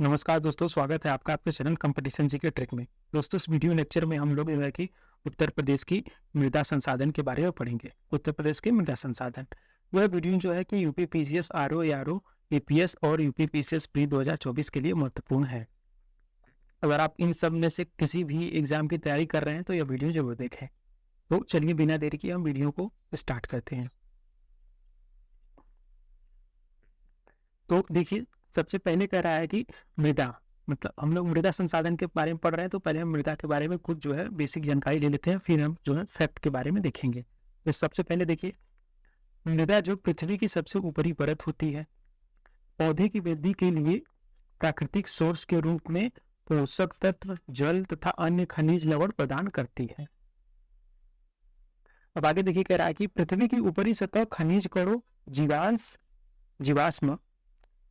नमस्कार दोस्तों, स्वागत है आपका आपके चैनल कंपटीशन जी के ट्रिक में। दोस्तों, इस वीडियो लेक्चर में हम लोग जो है कि उत्तर प्रदेश की मृदा संसाधन के बारे में पढ़ेंगे। उत्तर प्रदेश के मृदा संसाधन, वह वीडियो जो है कि UP PCS, RO, ARO, APS और यूपी पीसीएस प्री 2024 के लिए महत्वपूर्ण है। अगर आप इन सब में से किसी भी एग्जाम की तैयारी कर रहे हैं तो यह वीडियो जरूर देखें। तो चलिए बिना देरी किए हम वीडियो को स्टार्ट करते हैं। तो देखिए, सबसे पहले कह रहा है कि मृदा, मतलब हम लोग मृदा संसाधन के बारे में पढ़ रहे हैं, तो पहले हम मृदा के बारे में कुछ जो है बेसिक जानकारी ले लेते हैं, फिर हम जो है फैक्ट के बारे में देखेंगे। तो सबसे पहले देखिए, मृदा जो पृथ्वी की सबसे ऊपरी परत होती है, पौधे की वृद्धि के लिए प्राकृतिक सोर्स के रूप में पोषक तत्व, जल तथा अन्य खनिज लवण प्रदान करती है। अब आगे देखिए, कह रहा है कि पृथ्वी की ऊपरी सतह खनिज कणों, जीवांश, जीवाश्म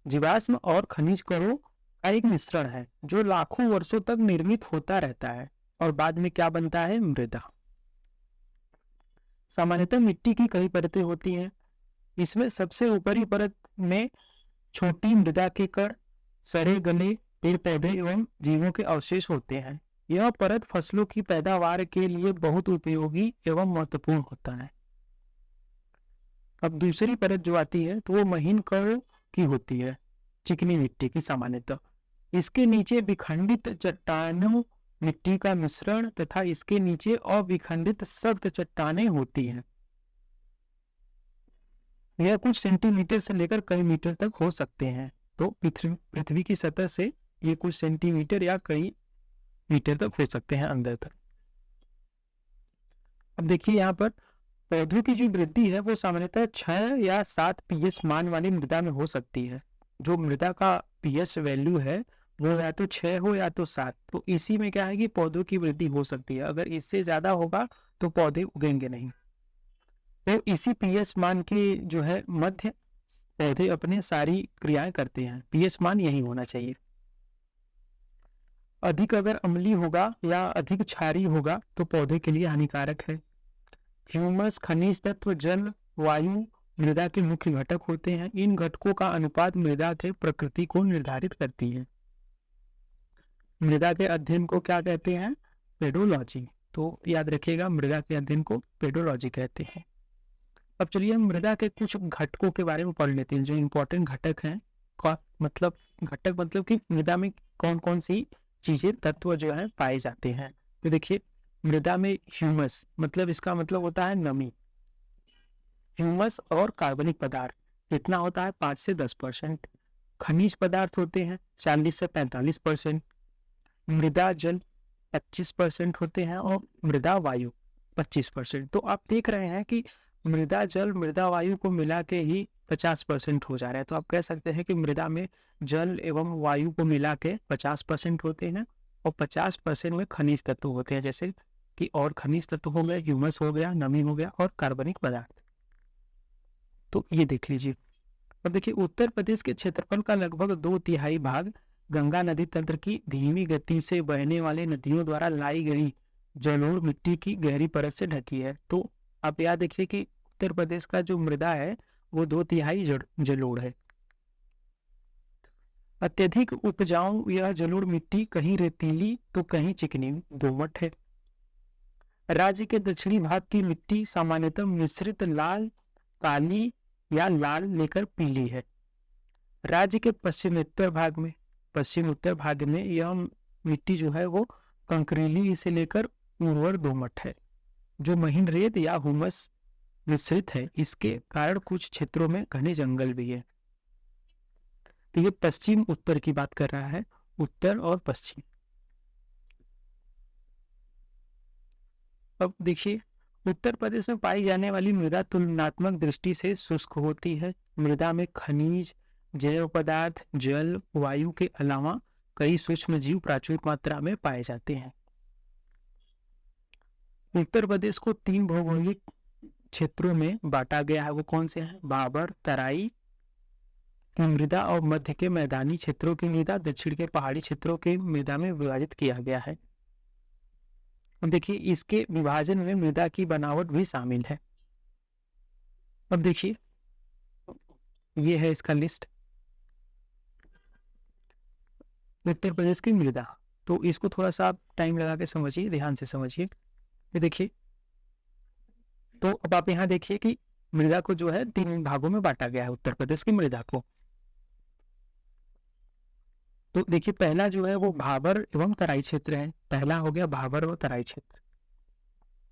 जीवाश्म और खनिज कणों का एक मिश्रण है जो लाखों वर्षों तक निर्मित होता रहता है और बाद में क्या बनता है? मृदा। सामान्यतः मिट्टी की कई परतें होती हैं। इसमें सबसे ऊपरी परत में छोटी मृदा के कण, सड़े गले पेड़ पौधे एवं जीवों के अवशेष होते हैं। यह परत फसलों की पैदावार के लिए बहुत उपयोगी एवं महत्वपूर्ण होता है। अब दूसरी परत जो आती है तो वो महीन कणों की होती है, चिकनी मिट्टी की सामान्यतः। इसके नीचे विखंडित चट्टानों, मिट्टी का मिश्रण तथा इसके नीचे अविखंडित सख्त चट्टानें होती हैं। यह कुछ सेंटीमीटर से लेकर कई मीटर तक हो सकते हैं। तो पृथ्वी की सतह से ये कुछ सेंटीमीटर या कई मीटर तक हो सकते हैं अंदर तक। अब देखिए, यहाँ पर पौधों की जो वृद्धि है वो सामान्यतः 6 या 7 पीएच मान वाली मृदा में हो सकती है। जो मृदा का पीएच वैल्यू है वो या तो 6 हो या तो 7। तो इसी में क्या है कि पौधों की वृद्धि हो सकती है। अगर इससे ज्यादा होगा तो पौधे उगेंगे नहीं। तो इसी पीएच मान के जो है मध्य पौधे अपने सारी क्रियाएं करते हैं। पीएच मान यही होना चाहिए। अधिक अगर अम्लीय होगा या अधिक क्षारीय होगा तो पौधे के लिए हानिकारक है। ह्यूमस, खनिज तत्व, जल, वायु मृदा के मुख्य घटक होते हैं। इन घटकों का अनुपात मृदा के प्रकृति को निर्धारित करती है। मृदा के अध्ययन को क्या कहते हैं? पेडोलॉजी। तो याद रखिएगा, मृदा के अध्ययन को पेडोलॉजी कहते हैं। अब चलिए हम मृदा के कुछ घटकों के बारे में पढ़ लेते हैं जो इंपॉर्टेंट घटक हैं। मतलब घटक मतलब कि मृदा में कौन कौन सी चीजें, तत्व जो है पाए जाते हैं। तो देखिए, मृदा में ह्यूमस, मतलब इसका मतलब होता है नमी। ह्यूमस और कार्बनिक पदार्थ कितना होता है? 5 से 10%। खनिज पदार्थ होते हैं 40 से 45%। मृदा जल 25% होते हैं और मृदा वायु 25%। तो आप देख रहे हैं कि मृदा जल, मृदा वायु को मिला के ही 50% हो जा रहा है। तो आप कह सकते हैं कि मृदा में जल एवं वायु को मिला के 50% होते हैं और 50% में खनिज तत्व होते हैं, जैसे कि और खनिज तत्व हो गए, ह्यूमस हो गया, नमी हो गया और कार्बनिक पदार्थ। तो ये देख लीजिए। और देखिए, उत्तर प्रदेश के क्षेत्रफल का लगभग 2/3 भाग गंगा नदी तंत्र की धीमी गति से बहने वाले नदियों द्वारा लाई गई जलोढ़ मिट्टी की गहरी परत से ढकी है। तो आप याद रखिए कि उत्तर प्रदेश का जो मृदा है वो 2/3 जलोढ़ है। अत्यधिक उपजाऊ यह जलोढ़ मिट्टी कहीं रेतीली तो कहीं चिकनी दोमट है। राज्य के दक्षिणी भाग की मिट्टी सामान्यतः मिश्रित लाल, काली या लाल लेकर पीली है। राज्य के पश्चिम उत्तर भाग में यह मिट्टी जो है वो कंकरीली से लेकर उर्वर दोमट है, जो महीन रेत या हुमस मिश्रित है। इसके कारण कुछ क्षेत्रों में घने जंगल भी है। तो ये पश्चिम उत्तर की बात कर रहा है, उत्तर और पश्चिम। अब देखिए, उत्तर प्रदेश में पाई जाने वाली मृदा तुलनात्मक दृष्टि से शुष्क होती है। मृदा में खनिज, जैव पदार्थ, जल, वायु के अलावा कई सूक्ष्म जीव प्रचुर मात्रा में पाए जाते हैं। उत्तर प्रदेश को 3 भौगोलिक क्षेत्रों में बांटा गया है। वो कौन से हैं? भाबर, तराई की मृदा और मध्य के मैदानी क्षेत्रों की मृदा, दक्षिण के पहाड़ी क्षेत्रों के मृदा में विभाजित किया गया है। देखिए, इसके विभाजन में मृदा की बनावट भी शामिल है। अब देखिए, ये है इसका लिस्ट। उत्तर प्रदेश की मृदा। तो इसको थोड़ा सा आप टाइम लगा के समझिए, ध्यान से समझिए। ये देखिए, तो अब आप यहाँ देखिए कि मृदा को जो है 3 भागों में बांटा गया है, उत्तर प्रदेश की मृदा को। तो देखिए, पहला जो है वो भाबर एवं तराई क्षेत्र है। पहला हो गया भाबर और तराई क्षेत्र।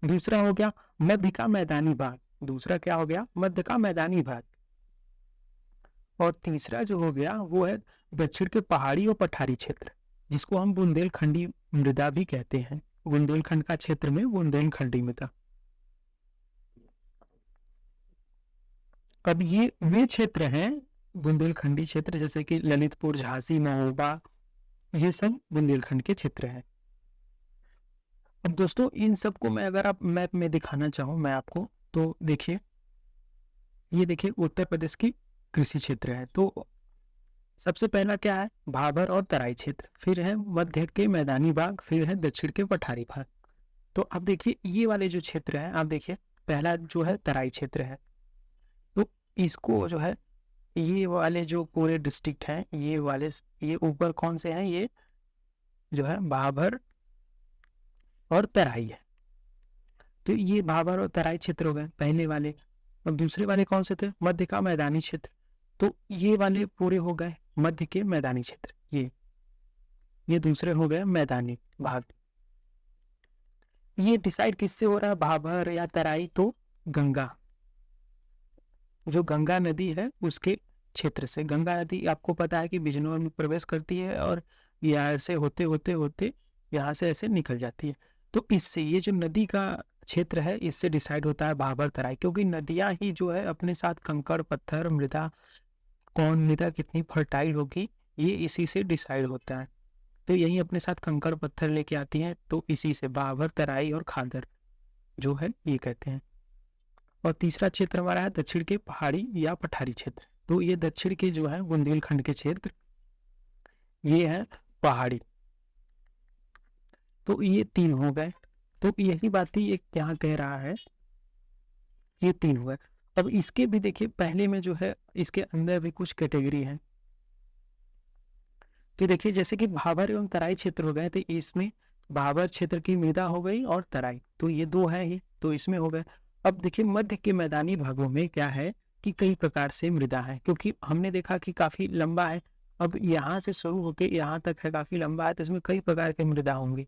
दूसरा हो गया मध्य का मैदानी भाग। दूसरा क्या हो गया? मध्य का मैदानी भाग। और तीसरा जो हो गया वो है दक्षिण के पहाड़ी और पठारी क्षेत्र, जिसको हम बुंदेलखंडी मृदा भी कहते हैं। बुंदेलखंड का क्षेत्र में बुंदेलखंडी मृदा। अब ये वे क्षेत्र हैं बुंदेलखंडी क्षेत्र, जैसे कि ललितपुर, झांसी, महोबा, ये सब बुंदेलखंड के क्षेत्र हैं। अब दोस्तों, इन सबको मैं अगर आप मैप में दिखाना चाहूँ मैं आपको, तो देखिए, ये देखिए उत्तर प्रदेश की कृषि क्षेत्र है। तो सबसे पहला क्या है? भाबर और तराई क्षेत्र, फिर है मध्य के मैदानी भाग, फिर है दक्षिण के पठारी भाग। तो अब देखिए, ये वाले जो क्षेत्र है, आप देखिए, पहला जो है तराई क्षेत्र है। तो इसको जो है, ये वाले जो पूरे डिस्ट्रिक्ट हैं, ये वाले, ये ऊपर कौन से हैं? ये जो है भाबर और तराई है। तो ये भाबर और तराई क्षेत्र हो गए पहले वाले। अब दूसरे वाले कौन से थे? मध्य का मैदानी क्षेत्र। तो ये वाले पूरे हो गए मध्य के मैदानी क्षेत्र। ये दूसरे हो गए मैदानी भाग। ये डिसाइड किससे हो रहा है, भाबर या तराई? तो गंगा, जो गंगा नदी है उसके क्षेत्र से। गंगा नदी आपको पता है कि बिजनौर में प्रवेश करती है और यहाँ से होते होते होते यहाँ से ऐसे निकल जाती है। तो इससे ये जो नदी का क्षेत्र है, इससे डिसाइड होता है भाबर तराई, क्योंकि नदियां ही जो है अपने साथ कंकड़ पत्थर, मृदा, कौन मृदा कितनी फर्टाइल होगी, ये इसी से डिसाइड होता है। तो यही अपने साथ कंकड़ पत्थर लेके आती हैं, तो इसी से भाबर तराई और खादर जो है ये कहते हैं। और तीसरा क्षेत्र हमारा है दक्षिण के पहाड़ी या पठारी क्षेत्र। तो ये दक्षिण के जो है बुंदेलखंड के क्षेत्र, ये है पहाड़ी। तो ये 3 हो गए। तो यही बात ही एक यहाँ कह रहा है, ये 3 हो गए। अब इसके भी देखिए, पहले में जो है इसके अंदर भी कुछ कैटेगरी है। तो देखिए, जैसे कि भाबर एवं तराई क्षेत्र हो गए, तो इसमें भाबर क्षेत्र की मृदा हो गई और तराई, तो ये 2 है ही, तो इसमें हो गए। अब देखिए, मध्य के मैदानी भागों में क्या है कि कई प्रकार से मृदा है, क्योंकि हमने देखा कि काफी लंबा है। अब यहाँ से शुरू होकर यहाँ तक है, काफी लंबा है, तो इसमें कई प्रकार के मृदा होंगी।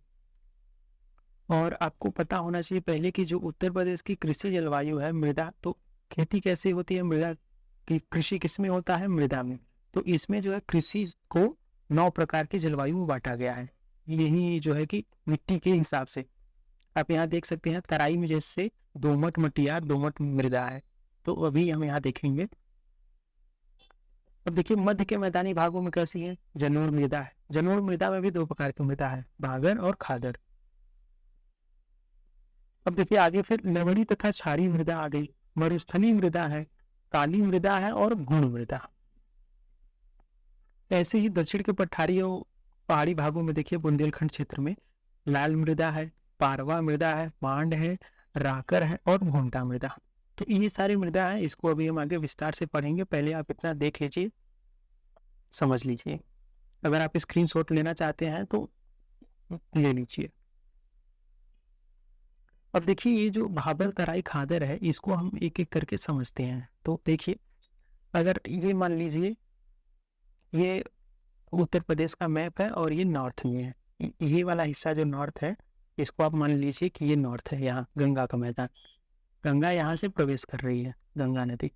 और आपको पता होना चाहिए पहले कि जो उत्तर प्रदेश की कृषि जलवायु है, मृदा, तो खेती कैसे होती है, मृदा की कृषि किसमें होता है? मृदा में। तो इसमें जो है कृषि को 9 प्रकार की जलवायु में बांटा गया है, यही जो है कि मिट्टी के हिसाब से। आप यहाँ देख सकते हैं तराई में जैसे दोमट मटियार, दोमट मृदा है, तो अभी हम यहाँ देखेंगे। अब देखिए, मध्य के मैदानी भागों में कैसी है? जलोढ़ मृदा है। जलोढ़ मृदा में भी 2 प्रकार की मृदा है, भागर और खादर। अब देखिए आगे, फिर लवणी तथा क्षारीय मृदा आ गई, मरुस्थलीय मृदा है, काली मृदा है और भूण मृदा। ऐसे ही दक्षिण के पठारी और पहाड़ी भागों में देखिए, बुंदेलखंड क्षेत्र में लाल मृदा है, पारवा मृदा है, मांड है, राकर है और भोंटा मृदा। तो ये सारी मृदा है, इसको अभी हम आगे विस्तार से पढ़ेंगे। पहले आप इतना देख लीजिए, समझ लीजिए। अगर आप स्क्रीनशॉट लेना चाहते हैं तो ले लीजिए। अब देखिए, ये जो भाबर तराई खादर है, इसको हम एक एक करके समझते हैं। तो देखिए, अगर ये मान लीजिए, ये उत्तर प्रदेश का मैप है और ये नॉर्थ में है। ये वाला हिस्सा जो नॉर्थ है, इसको आप मान लीजिए कि ये नॉर्थ है। यहाँ गंगा का मैदान, गंगा यहाँ से प्रवेश कर रही है, गंगा नदी।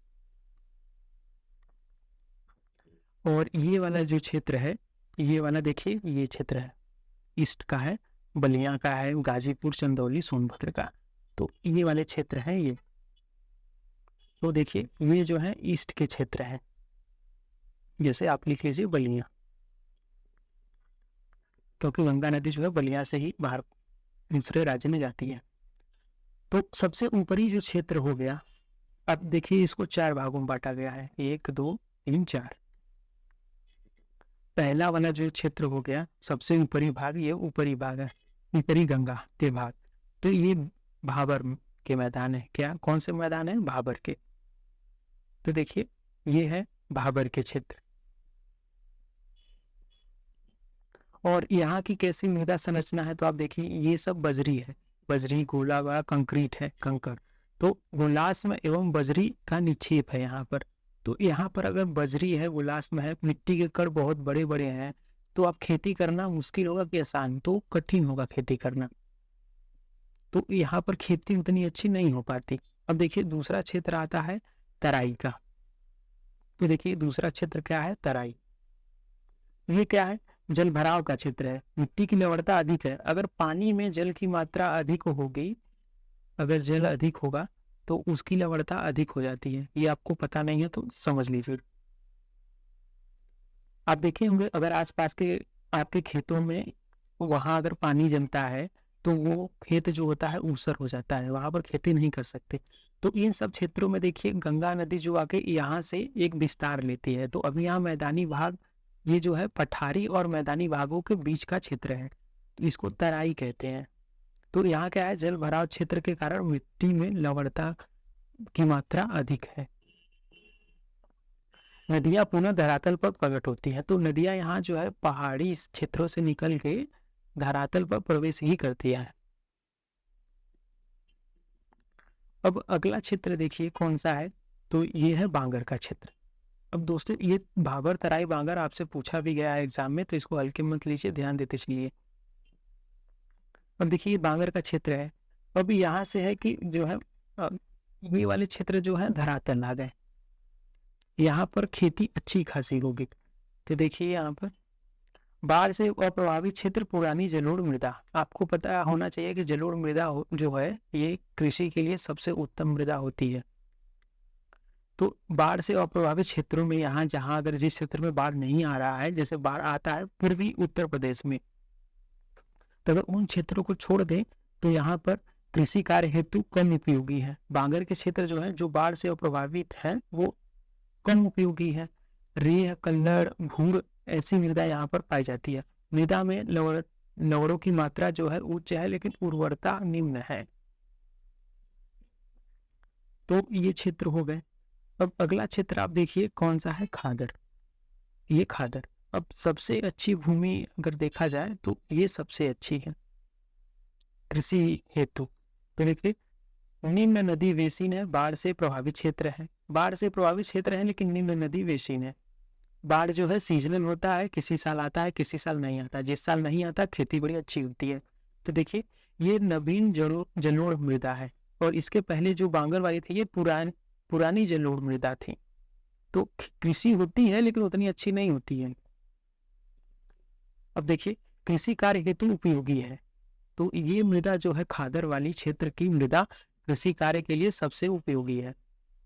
और ये वाला जो क्षेत्र है, ये वाला देखिए, ये क्षेत्र है ईस्ट का है, बलिया का है, गाजीपुर, चंदौली, सोनभद्र का। तो ये वाले क्षेत्र हैं ये। तो देखिए, ये जो है ईस्ट के क्षेत्र है, जैसे आप लिख लीजिए बलिया, क्योंकि गंगा नदी जो है बलिया से ही बाहर दूसरे राज्य में जाती है। तो सबसे ऊपरी जो क्षेत्र हो गया, अब देखिए इसको 4 भागों में बांटा गया है, 1 2 3 4। पहला वाला जो क्षेत्र हो गया, सबसे ऊपरी भाग, ये ऊपरी भाग है, ऊपरी गंगा के भाग। तो ये भाबर के मैदान है। क्या, कौन से मैदान है? भाबर के। तो देखिए, ये है भाबर के क्षेत्र। और यहाँ की कैसी मृदा संरचना है, तो आप देखिए ये सब बजरी है, बजरी गोला व कंक्रीट है, कंकड़। तो गुलास्म एवं बजरी का निक्षेप है यहाँ पर। तो यहाँ पर अगर बजरी है, गुलास्म है, मिट्टी के कण बहुत बड़े बड़े हैं, तो आप खेती करना मुश्किल होगा कि आसान, तो कठिन होगा खेती करना। तो यहाँ पर खेती उतनी अच्छी नहीं हो पाती। अब देखिए दूसरा क्षेत्र आता है तराई का। तो देखिए दूसरा क्षेत्र क्या है, तराई। ये क्या है, जल भराव का क्षेत्र है, मिट्टी की लवणता अधिक है। अगर पानी में जल की मात्रा अधिक होगी, अगर जल अधिक होगा तो उसकी लवणता अधिक हो जाती है। ये आपको पता नहीं है तो समझ लीजिए। आप देखे होंगे अगर आसपास के आपके खेतों में वहां अगर पानी जमता है तो वो खेत जो होता है ऊसर हो जाता है, वहां पर खेती नहीं कर सकते। तो इन सब क्षेत्रों में देखिए गंगा नदी जो आके यहाँ से एक विस्तार लेती है। तो अभी यहाँ मैदानी भाग, ये जो है पठारी और मैदानी भागों के बीच का क्षेत्र है, तो इसको तराई कहते हैं। तो यहाँ क्या है, जल भराव क्षेत्र के कारण मिट्टी में लवणता की मात्रा अधिक है। नदियां पुनः धरातल पर प्रकट होती हैं। तो नदियां यहाँ जो है पहाड़ी क्षेत्रों से निकल के धरातल पर प्रवेश ही करती है। अब अगला क्षेत्र देखिए कौन सा है, तो ये है बांगर का क्षेत्र। अब दोस्तों ये भाबर तराई बांगर आपसे पूछा भी गया है एग्जाम में, तो इसको हल्के मत लीजिए, ध्यान देते चलिए। अब देखिए ये बांगर का क्षेत्र है। अब यहाँ से है कि जो है ये वाले क्षेत्र जो है धरातल आ गए, यहाँ पर खेती अच्छी खासी होगी। तो देखिए यहाँ पर बाढ़ से अप्रभावित क्षेत्र पुरानी जलोढ़ मृदा। आपको पता होना चाहिए कि जलोढ़ मृदा जो है ये कृषि के लिए सबसे उत्तम मृदा होती है। तो बाढ़ से अप्रभावित क्षेत्रों में यहाँ जहाँ अगर जिस क्षेत्र में बाढ़ नहीं आ रहा है, जैसे बाढ़ आता है पूर्वी उत्तर प्रदेश में, तो अगर उन क्षेत्रों को छोड़ दें तो यहाँ पर कृषि कार्य हेतु कम उपयोगी है। बांगर के क्षेत्र जो है जो बाढ़ से अप्रभावित है वो कम उपयोगी है। रेह, कल्लड़, भूड़ ऐसी मृदा यहाँ पर पाई जाती है। मृदा में लवणों की मात्रा जो है उच्च है लेकिन उर्वरता निम्न है। तो ये क्षेत्र हो गए। अब अगला क्षेत्र आप देखिए कौन सा है, खादर। ये खादर। अब सबसे अच्छी भूमि अगर देखा जाए तो ये सबसे अच्छी है कृषि हेतु। तो देखिए निम्न नदी वेसिन है, बाढ़ से प्रभावित क्षेत्र है। बाढ़ से प्रभावित क्षेत्र है लेकिन निम्न नदी वेसिन है। बाढ़ जो है सीजनल होता है, किसी साल आता है किसी साल नहीं आता। जिस साल नहीं आता खेती बड़ी अच्छी होती है। तो देखिए ये नवीन जलोढ़ मृदा है, और इसके पहले जो बांगर वाली थी ये पुरानी जलोढ़ मृदा थी। तो कृषि होती है लेकिन उतनी अच्छी नहीं होती है। अब देखिए कृषि कार्य हेतु उपयोगी है। तो ये मृदा जो है खादर वाली क्षेत्र की मृदा कृषि कार्य के लिए सबसे उपयोगी है,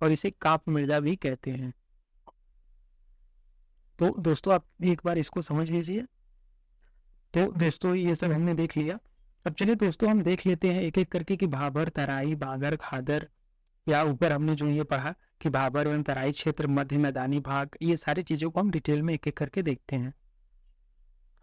और इसे काप मृदा भी कहते हैं। तो दोस्तों आप एक बार इसको समझ लीजिए। तो दोस्तों ये सब हमने देख लिया। अब चलिए दोस्तों हम देख लेते हैं एक एक करके कि भाबर, तराई, बांगर, खादर, या ऊपर हमने जो ये पढ़ा कि भाबर एवं तराई क्षेत्र, मध्य मैदानी भाग, ये सारी चीजों को हम डिटेल में एक एक करके देखते हैं।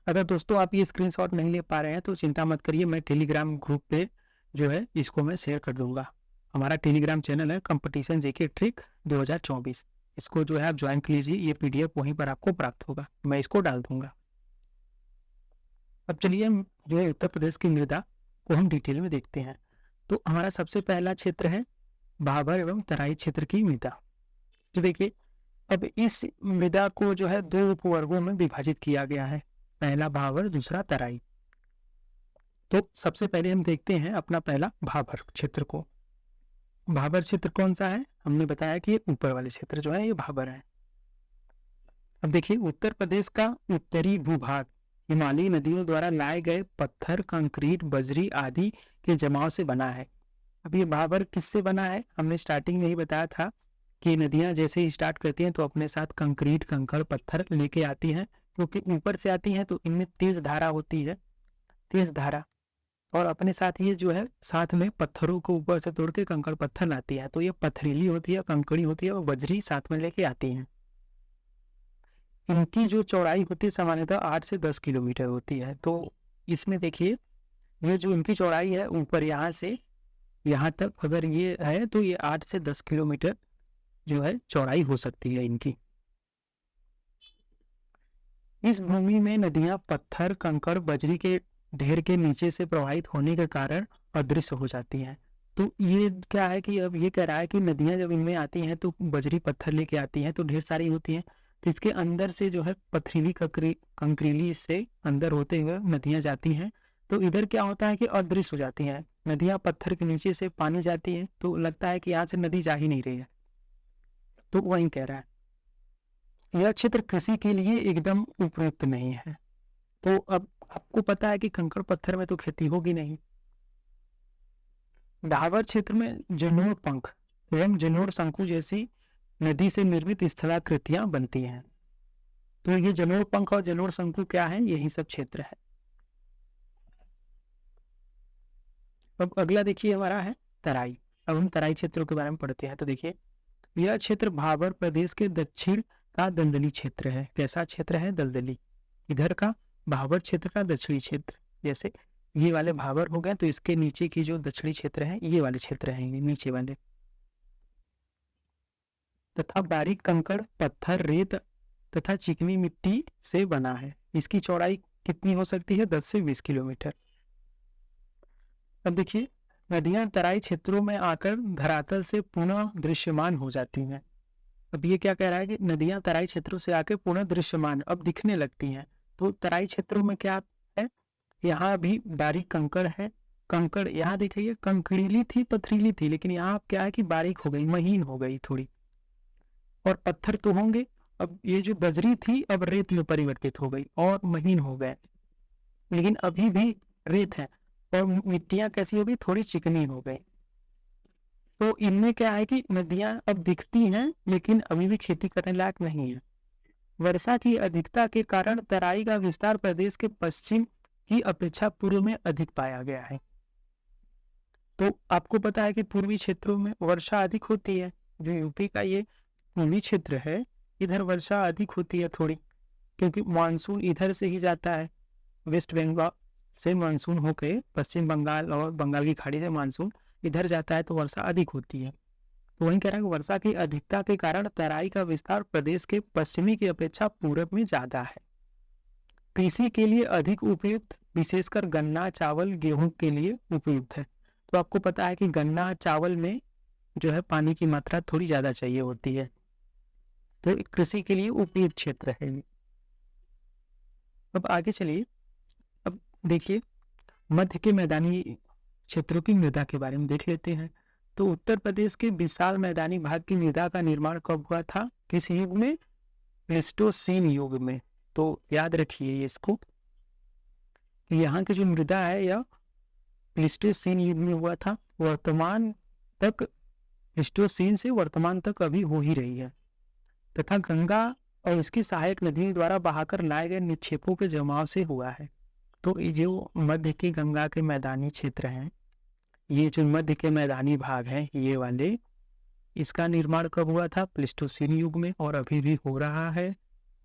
अगर दोस्तों आप ये स्क्रीनशॉट नहीं ले पा रहे हैं तो चिंता मत करिए, मैं टेलीग्राम ग्रुप पे जो है इसको मैं शेयर कर दूंगा। हमारा टेलीग्राम चैनल है कंपटीशन जेके ट्रिक 2024, इसको जो है आप ज्वाइन कर लीजिए। ये पीडीएफ वहीं पर आपको प्राप्त होगा, मैं इसको डाल दूंगा। अब चलिए हम जो है उत्तर प्रदेश की मृदा को हम डिटेल में देखते हैं। तो हमारा सबसे पहला क्षेत्र है भाबर एवं तराई क्षेत्र की मृदा। तो देखिए अब इस मृदा को जो है दो उपवर्गों में विभाजित किया गया है, पहला भाबर, दूसरा तराई। तो सबसे पहले हम देखते हैं अपना पहला भाबर क्षेत्र को। भाबर क्षेत्र कौन सा है, हमने बताया कि ये ऊपर वाले क्षेत्र जो है ये भाबर है। अब देखिए उत्तर प्रदेश का उत्तरी भूभाग हिमालयी नदियों द्वारा लाए गए पत्थर, कंक्रीट, बजरी आदि के जमाव से बना है। अब ये भाबर किससे बना है, हमने स्टार्टिंग में ही बताया था कि नदियां जैसे ही स्टार्ट करती हैं तो अपने साथ कंक्रीट, कंकड़, पत्थर लेके आती हैं, क्योंकि ऊपर से आती हैं तो इनमें तेज धारा होती है, तेज धारा, और अपने साथ ये जो है साथ में पत्थरों को ऊपर से तोड़ के कंकड़ पत्थर लाती है। तो ये पथरीली होती है, कंकड़ी होती है, और बजरी साथ में लेके आती हैं। इनकी जो चौड़ाई होती है सामान्यतः 8 से 10 किलोमीटर होती है। तो इसमें देखिए ये जो इनकी चौड़ाई है ऊपर यहाँ से यहाँ तक अगर ये है तो ये 8 से 10 किलोमीटर जो है चौड़ाई हो सकती है इनकी। इस भूमि में नदियां पत्थर, कंकड़, बजरी के ढेर के नीचे से प्रवाहित होने के कारण अदृश्य हो जाती हैं। तो ये क्या है कि अब ये कह रहा है कि नदियां जब इनमें आती हैं तो बजरी पत्थर लेके आती हैं तो ढेर सारी होती हैं, तो इसके अंदर से जो है पथरीली कंकरीली से अंदर होते हुए नदियां जाती हैं। तो इधर क्या होता है कि अदृश्य हो जाती हैं नदियां, पत्थर के नीचे से पानी जाती है तो लगता है कि यहाँ से नदी जा ही नहीं रही है। तो वही कह रहा है यह क्षेत्र कृषि के लिए एकदम उपयुक्त नहीं है। तो अब आपको पता है कि कंकड़ पत्थर में तो खेती होगी नहीं। डाबर क्षेत्र में जलोढ़ पंख एवं जलोढ़ शंकु जैसी नदी से निर्मित स्थलाकृतियां बनती हैं। तो ये जलोढ़ पंख और जलोढ़ शंकु क्या है, यही सब क्षेत्र है। अब अगला देखिए हमारा है तराई। अब हम तराई क्षेत्रों के बारे में पढ़ते हैं। तो देखिए यह क्षेत्र भाबर प्रदेश के दक्षिण का दलदली क्षेत्र है। कैसा क्षेत्र है, दलदली। इधर का भाबर क्षेत्र का दक्षिणी क्षेत्र, जैसे ये वाले भाबर हो गए तो इसके नीचे की जो दक्षिणी क्षेत्र है ये वाले क्षेत्र हैं, ये नीचे वाले। तथा बारीक कंकड़, पत्थर, रेत तथा चिकनी मिट्टी से बना है। इसकी चौड़ाई कितनी हो सकती है, 10 से 20 किलोमीटर। अब देखिए नदियां तराई क्षेत्रों में आकर धरातल से पुनः दृश्यमान हो जाती हैं। अब ये क्या कह रहा है कि नदियां तराई क्षेत्रों से आकर पुनः दृश्यमान अब दिखने लगती हैं। तो तराई क्षेत्रों में क्या है, यहाँ भी बारीक कंकड़ है। कंकड़ यहाँ देखिए कंकड़ीली थी, पथरीली थी, लेकिन यहाँ क्या है कि बारीक हो गई, महीन हो गई थोड़ी। और पत्थर तो होंगे, अब ये जो बजरी थी अब रेत में परिवर्तित हो गई और महीन हो गए, लेकिन अभी भी रेत है। और मिट्टियां कैसी हो गई, थोड़ी चिकनी हो गई। तो इनमें क्या है कि नदियां अब दिखती हैं लेकिन अभी भी खेती करने लायक नहीं है। वर्षा की अधिकता के कारण तराई का विस्तार प्रदेश के पश्चिम की अपेक्षा पूर्व में अधिक पाया गया है। तो आपको पता है कि पूर्वी क्षेत्रों में वर्षा अधिक होती है। जो यूपी का ये पूर्वी क्षेत्र है इधर वर्षा अधिक होती है थोड़ी, क्योंकि मानसून इधर से ही जाता है। वेस्ट बंगाल से मानसून होके पश्चिम बंगाल और बंगाल की खाड़ी से मानसून इधर जाता है तो वर्षा अधिक होती है। तो वहीं कह रहा है कि वर्षा की अधिकता के कारण तराई का विस्तार प्रदेश के पश्चिमी की अपेक्षा पूरब में ज्यादा है। कृषि के लिए अधिक उपयुक्त, विशेषकर गन्ना, चावल, गेहूं के लिए उपयुक्त है। तो आपको पता है कि गन्ना, चावल में जो है पानी की मात्रा थोड़ी ज्यादा चाहिए होती है, तो कृषि के लिए उपयुक्त क्षेत्र है। अब आगे चलिए, अब देखिए मध्य के मैदानी क्षेत्रों की मृदा के बारे में देख लेते हैं। तो उत्तर प्रदेश के विशाल मैदानी भाग की मृदा का निर्माण कब हुआ था, किस युग में, प्लेस्टोसीन युग में। तो याद रखिए इसको, यहाँ की जो मृदा है यह प्लेस्टोसीन युग में हुआ था। वर्तमान तक प्लेस्टोसीन से वर्तमान तक अभी हो ही रही है। तथा गंगा और इसकी सहायक नदियों द्वारा बहाकर लाए गए निक्षेपों के जमाव से हुआ है। तो ये जो मध्य के गंगा के मैदानी क्षेत्र हैं, ये जो मध्य के मैदानी भाग हैं ये वाले, इसका निर्माण कब हुआ था, प्लेस्टोसीन युग में, और अभी भी हो रहा है।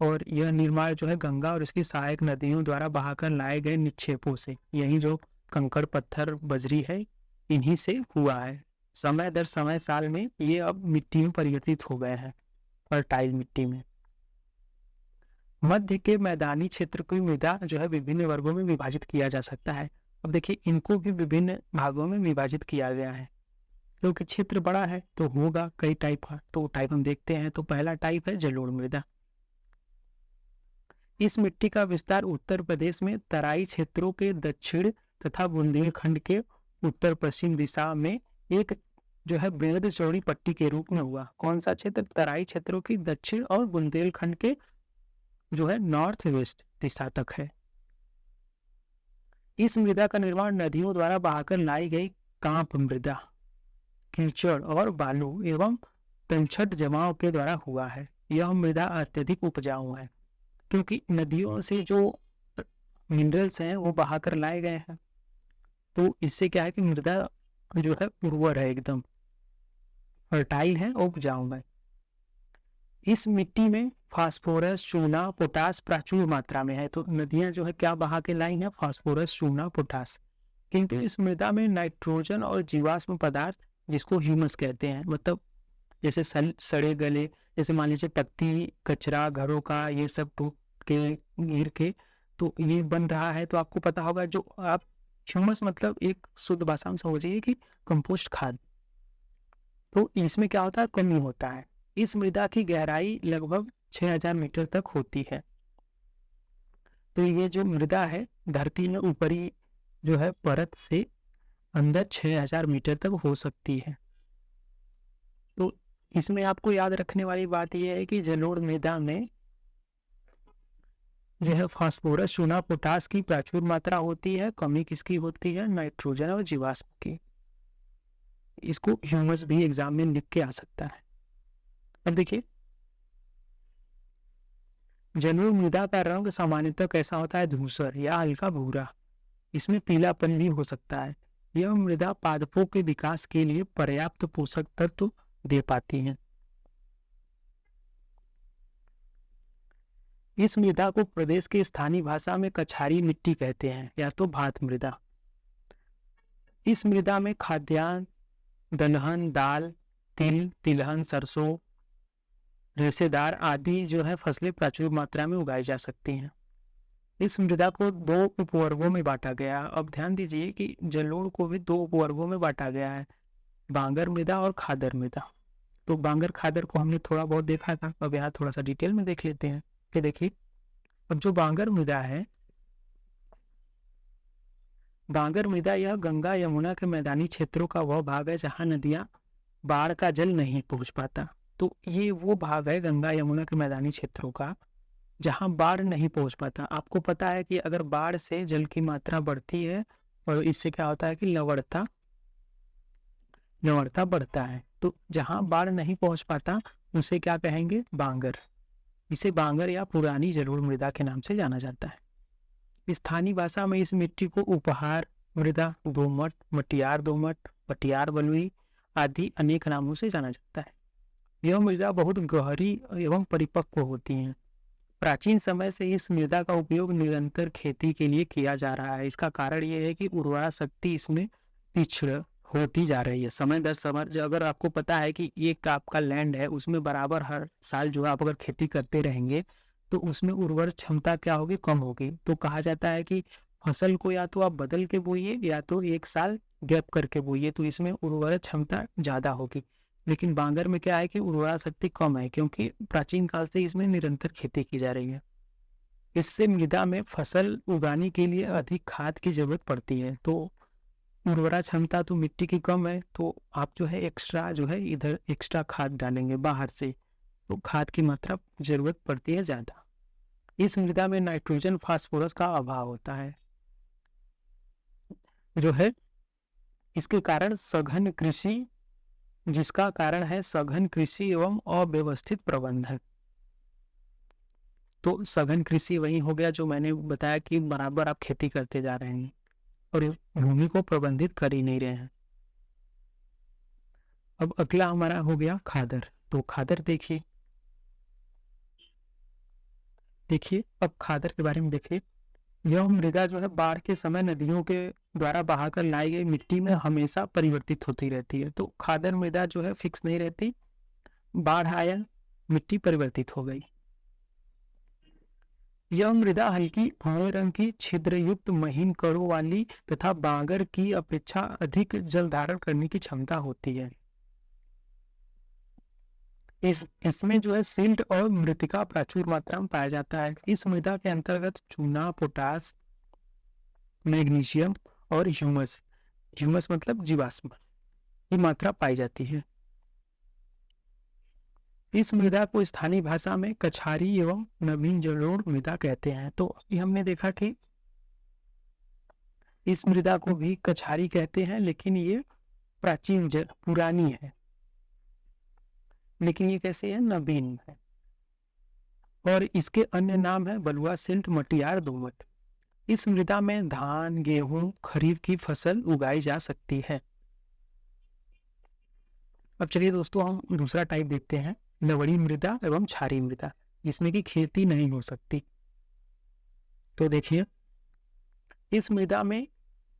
और यह निर्माण जो है गंगा और इसकी सहायक नदियों द्वारा बहाकर लाए गए निक्षेपों से, यही जो कंकड़, पत्थर, बजरी है, इन्हीं से हुआ है। समय दर समय साल में ये अब मिट्टी में परिवर्तित हो गए हैं, फर्टाइल मिट्टी में। मध्य के मैदानी क्षेत्र की मृदा जो है विभिन्न वर्गों में विभाजित किया जा सकता है। अब देखिए इनको भी विभिन्न भागों में विभाजित किया गया है, क्योंकि क्षेत्र बड़ा है तो होगा कई टाइप का। तो टाइप हम देखते हैं। तो पहला टाइप है जलोढ़ मृदा। इस मिट्टी का विस्तार उत्तर प्रदेश में तराई क्षेत्रों के दक्षिण तथा बुंदेलखंड के उत्तर पश्चिम दिशा में एक जो है बृहद चौड़ी पट्टी के रूप में हुआ। कौन सा क्षेत्र, तराई क्षेत्रों की दक्षिण और बुंदेलखंड के जो है नॉर्थ वेस्ट दिशा तक है। इस मृदा का निर्माण नदियों द्वारा बहाकर लाई गई कांप मृदा, कीचड़ और बालू एवं तलछट जमाव के द्वारा हुआ है। यह मृदा अत्यधिक उपजाऊ है, क्योंकि नदियों से जो मिनरल्स हैं वो बहाकर लाए गए हैं। तो इससे क्या है कि मृदा जो है उर्वर है, एकदम फर्टाइल है और उपजाऊ है। इस मिट्टी में फास्फोरस, चूना, पोटास प्रचुर मात्रा में है। तो नदियां जो है क्या बहा के लाई हैं, फास्फोरस, चूना, पोटास। किंतु इस मृदा में नाइट्रोजन और जीवाश्म पदार्थ, जिसको ह्यूमस कहते हैं, मतलब जैसे सड़े गले, जैसे मान लीजिए पत्ती, कचरा घरों का, ये सब के गिर के तो ये बन रहा है। तो आपको पता होगा जो आप ह्यूमस मतलब एक शुद्ध भाषा में समझिए कि कंपोस्ट खाद। तो इसमें क्या होता है, कमी होता है। इस मृदा की गहराई लगभग 6000 मीटर तक होती है। तो ये जो मृदा है धरती में ऊपरी जो है परत से अंदर 6000 मीटर तक हो सकती है। तो इसमें आपको याद रखने वाली बात यह है कि जलोढ़ मृदा में जो है फास्फोरस, चूना, पोटास की प्रचुर मात्रा होती है। कमी किसकी होती है, नाइट्रोजन और जीवाश्म की। इसको ह्यूमस भी एग्जाम में लिख के आ सकता है। अब देखिए जलोढ़ मृदा का रंग सामान्यतः कैसा होता है, धूसर या हल्का भूरा। इसमें पीलापन भी हो सकता है। यह मृदा पादपों के विकास के लिए पर्याप्त पोषक तत्व दे पाती है। इस मृदा को प्रदेश के स्थानीय भाषा में कछारी मिट्टी कहते हैं या तो भात मृदा। इस मृदा में खाद्यान्न, दलहन, दाल, तिल, तिलहन, सरसों, रेशेदार आदि जो है फसलें प्रचुर मात्रा में उगाई जा सकती हैं। इस मृदा को 2 उपवर्गों में बांटा गया। अब ध्यान दीजिए कि जलोढ़ को भी 2 उपवर्गों में बांटा गया है, बांगर मृदा और खादर मृदा। तो बांगर खादर को हमने थोड़ा बहुत देखा था, अब यहाँ थोड़ा सा डिटेल में देख लेते हैं। कि देखिए अब जो बांगर मृदा है, बांगर मृदा यह गंगा यमुना के मैदानी क्षेत्रों का वह भाग है जहाँ नदियाँ बाढ़ का जल नहीं पहुँच पाता। तो ये वो भाग है गंगा यमुना के मैदानी क्षेत्रों का जहाँ बाढ़ नहीं पहुँच पाता। आपको पता है कि अगर बाढ़ से जल की मात्रा बढ़ती है और इससे क्या होता है कि लवणता बढ़ता है। तो जहाँ बाढ़ नहीं पहुँच पाता उसे क्या कहेंगे, बांगर। इसे बांगर या पुरानी जलोढ़ मृदा के नाम से जाना जाता है। स्थानीय भाषा में इस मिट्टी को उपहार मृदा, दोमट, मटियार दोमट, पटियार बलुई आदि अनेक नामों से जाना जाता है। यह मृदा बहुत गहरी एवं परिपक्व होती है। प्राचीन समय से इस मृदा का उपयोग निरंतर खेती के लिए किया जा रहा है। इसका कारण यह है कि उर्वरा शक्ति इसमें तीक्ष्ण होती जा रही है समय दर समय। अगर आपको पता है कि एक आपका लैंड है, उसमें बराबर हर साल जो है आप अगर खेती करते रहेंगे तो उसमें उर्वर क्षमता क्या होगी, कम होगी। तो कहा जाता है कि फसल को या तो आप बदल के बोइए या तो एक साल गैप करके बोइए, तो इसमें उर्वरक क्षमता ज़्यादा होगी। लेकिन बांगर में क्या है कि उर्वरा शक्ति कम है, क्योंकि प्राचीन काल से इसमें निरंतर खेती की जा रही है। इससे मृदा में फसल उगाने के लिए अधिक खाद की जरूरत पड़ती है। तो उर्वरा क्षमता तो मिट्टी की कम है, तो आप जो है एक्स्ट्रा जो है इधर एक्स्ट्रा खाद डालेंगे बाहर से, तो खाद की मात्रा जरूरत पड़ती है ज़्यादा। इस मृदा में नाइट्रोजन, फास्फोरस का अभाव होता है जो है। इसके कारण सघन कृषि, जिसका कारण है सघन कृषि एवं अव्यवस्थित प्रबंधन। तो सघन कृषि वही हो गया जो मैंने बताया कि बराबर आप खेती करते जा रहे हैं और भूमि को प्रबंधित कर ही नहीं रहे हैं। अब अगला हमारा हो गया खादर। तो खादर देखिए अब खादर के बारे में देखिए। यह मृदा जो है बाढ़ के समय नदियों के द्वारा बहाकर लाई गई मिट्टी में हमेशा परिवर्तित होती रहती है। तो खादर मृदा जो है फिक्स नहीं रहती, बाढ़ आया मिट्टी परिवर्तित हो गई। यह मृदा हल्की भूरे रंग की छिद्रयुक्त महीन कणों वाली तथा बांगर की अपेक्षा अधिक जल धारण करने की क्षमता होती है। इसमें जो है सिल्ट और मृतिका प्रचुर मात्रा में पाया जाता है। इस मृदा के अंतर्गत चूना, पोटास, मैग्नीशियम और ह्यूमस मतलब जीवाश्म की मात्रा पाई जाती है। इस मृदा को स्थानीय भाषा में कछारी एवं नवीन जलोढ़ मृदा कहते हैं। तो अभी हमने देखा कि इस मृदा को भी कछारी कहते हैं, लेकिन ये प्राचीन पुरानी है, लेकिन ये कैसे है, नवीन है। और इसके अन्य नाम है बलुआ, सिल्ट, मटियार, दोमट। इस मृदा में धान, गेहूं, खरीफ की फसल उगाई जा सकती है। अब चलिए दोस्तों हम दूसरा टाइप देखते हैं, लवणी मृदा एवं क्षारीय मृदा, जिसमें कि खेती नहीं हो सकती। तो देखिए इस मृदा में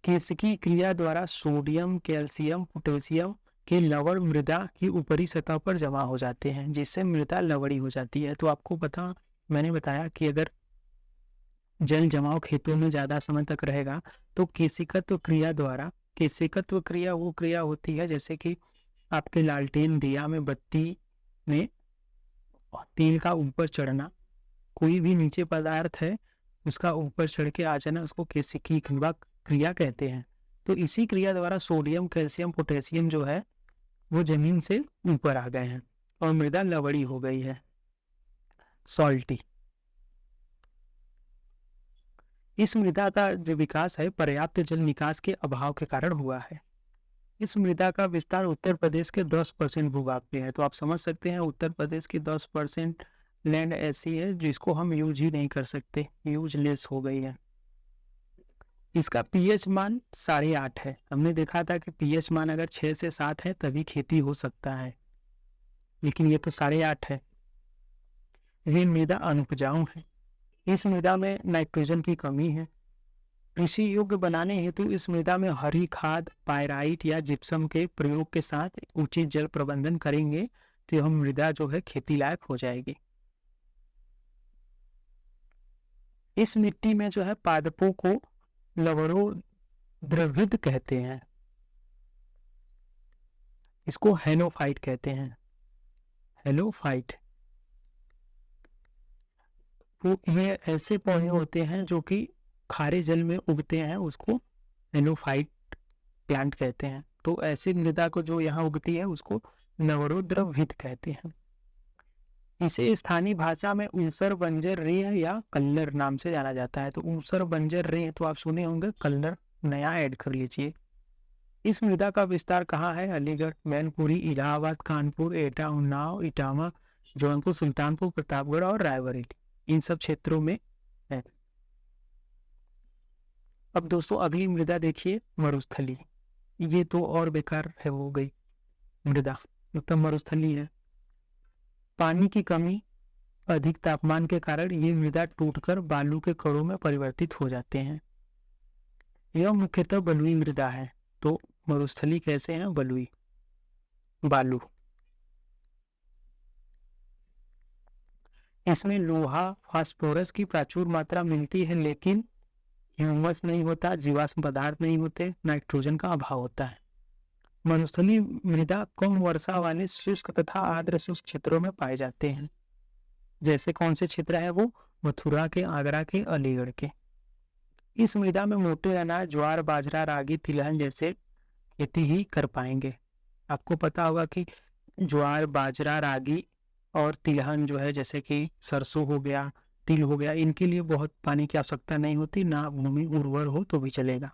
केशिकी क्रिया द्वारा सोडियम, कैल्शियम, पोटेशियम के लवण मृदा की ऊपरी सतह पर जमा हो जाते हैं, जिससे मृदा लवणी हो जाती है। तो आपको मैंने बताया कि अगर जल जमाव खेतों में ज़्यादा समय तक रहेगा, तो केशिकत्व क्रिया द्वारा, केशिकत्व क्रिया वो क्रिया होती है जैसे कि आपके लालटेन दिया में बत्ती में तेल का ऊपर चढ़ना, कोई भी नीचे पदार्थ है उसका ऊपर चढ़ के आ जाना, उसको केशिकी क्रिया कहते हैं। तो इसी क्रिया द्वारा सोडियम, कैल्शियम, पोटेशियम जो है वो जमीन से ऊपर आ गए हैं और मृदा लवड़ी हो गई है, सॉल्टी। इस मृदा का जो विकास है पर्याप्त जल निकास के अभाव के कारण हुआ है। इस मृदा का विस्तार उत्तर प्रदेश के 10% भूभाग पे है। तो आप समझ सकते हैं उत्तर प्रदेश की 10% लैंड ऐसी है जिसको हम यूज ही नहीं कर सकते, यूजलेस हो गई है। इसका पीएच मान 8.5 है। हमने देखा था कि पीएच मान अगर 6 से 7 है तभी खेती हो सकता है, लेकिन ये तो 8.5 है। ये मृदा अनुपजाऊ है। इस मृदा में नाइट्रोजन की कमी है। कृषि योग्य बनाने हेतु इस मृदा में हरी खाद, पायराइट या जिप्सम के प्रयोग के साथ उचित जल प्रबंधन करेंगे तो यह मृदा जो है खेती लायक हो जाएगी। इस मिट्टी में जो है पादपों को लवणोद्रवित कहते हैं, इसको हेलोफाइट कहते हैं, हेलोफाइट। वो ये ऐसे पौधे होते हैं जो कि खारे जल में उगते हैं, उसको हेलोफाइट प्लांट कहते हैं। तो ऐसी मृदा को जो यहाँ उगती है उसको लवणोद्रवित कहते हैं। इसे स्थानीय भाषा में ऊसर बंजर रेह या कल्लर नाम से जाना जाता है। तो ऊसर बंजर रेह तो आप सुने होंगे, कल्लर नया ऐड कर लीजिए। इस मृदा का विस्तार कहाँ है? अलीगढ़, मैनपुरी, इलाहाबाद, कानपुर, एटा, उन्नाव, इटावा, जौनपुर, सुल्तानपुर, प्रतापगढ़ और रायबरेली, इन सब क्षेत्रों में है। अब दोस्तों अगली मृदा देखिए, मरुस्थली। ये तो और बेकार है, हो गई मृदा, मतलब मरुस्थली है। पानी की कमी, अधिक तापमान के कारण ये मृदा टूटकर बालू के कणों में परिवर्तित हो जाते हैं। यह मुख्यतः बलुई मृदा है। तो मरुस्थली कैसे हैं? बलुई, बालू। इसमें लोहा, फास्फोरस की प्रचुर मात्रा मिलती है, लेकिन ह्यूमस नहीं होता, जीवाश्म पदार्थ नहीं होते, नाइट्रोजन का अभाव होता है। मरुस्थली मृदा कम वर्षा वाले शुष्क तथा आर्द्र शुष्क क्षेत्रों में पाए जाते हैं। जैसे कौन से क्षेत्र है वो? मथुरा के, आगरा के, अलीगढ़ के। इस मृदा में मोटे अनाज, ज्वार, बाजरा, रागी, तिलहन जैसे खेती ही कर पाएंगे। आपको पता होगा कि ज्वार, बाजरा, रागी और तिलहन जो है, जैसे कि सरसों हो गया, तिल हो गया, इनके लिए बहुत पानी की आवश्यकता नहीं होती, ना भूमि उर्वर हो तो भी चलेगा।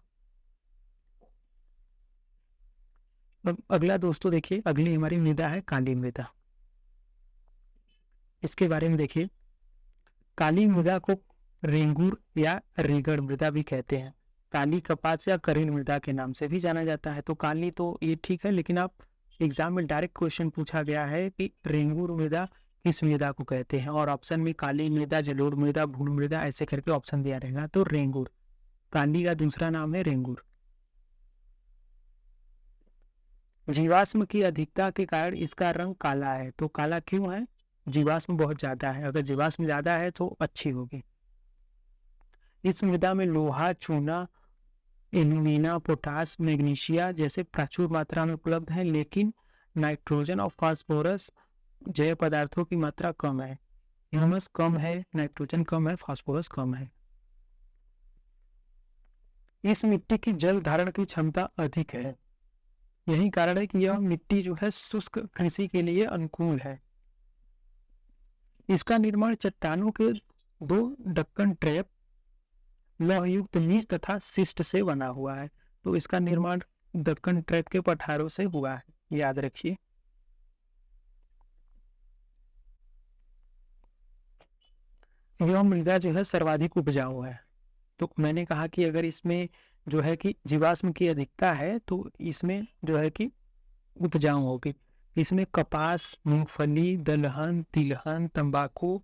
अब अगला दोस्तों देखिए, अगली हमारी मृदा है काली मृदा। इसके बारे में देखिए, काली मृदा को रेंगूर या रीगढ़ मृदा भी कहते हैं। काली कपास या करील मृदा के नाम से भी जाना जाता है। तो काली तो ये ठीक है, लेकिन आप एग्जाम में डायरेक्ट क्वेश्चन पूछा गया है कि रेंगूर मृदा किस मृदा को कहते हैं, और ऑप्शन में काली मृदा, जलोढ़ मृदा, भूल मृदा ऐसे करके ऑप्शन दिया रहेगा। तो रेंगूर, काली का दूसरा नाम है रेंगूर। जीवाश्म की अधिकता के कारण इसका रंग काला है। तो काला क्यों है? जीवाश्म बहुत ज्यादा है। अगर जीवाश्म ज्यादा है तो अच्छी होगी। इस मृदा में लोहा, चूना, एल्यूमिना, पोटास, मैग्नीशिया जैसे प्रचुर मात्रा में उपलब्ध है, लेकिन नाइट्रोजन और फास्फोरस जैव पदार्थों की मात्रा कम है। ह्यूमस कम है, नाइट्रोजन कम है, फास्फोरस कम है। इस मिट्टी की जल धारण की क्षमता अधिक है। यही कारण है कि यह मिट्टी जो है शुष्क कृषि के लिए अनुकूल है। इसका निर्माण चट्टानों के 2 ढक्कन ट्रैप, लौहयुक्त नीच तथा शिस्ट से बना हुआ है। तो इसका निर्माण दक्कन ट्रैप के पठारों से हुआ है, याद रखिए। यह मृदा जो है सर्वाधिक उपजाऊ है। तो मैंने कहा कि अगर इसमें जो है कि जीवाश्म की अधिकता है तो इसमें जो है कि उपजाऊ होगी। इसमें कपास, मूंगफली, दलहन, तिलहन, तंबाकू,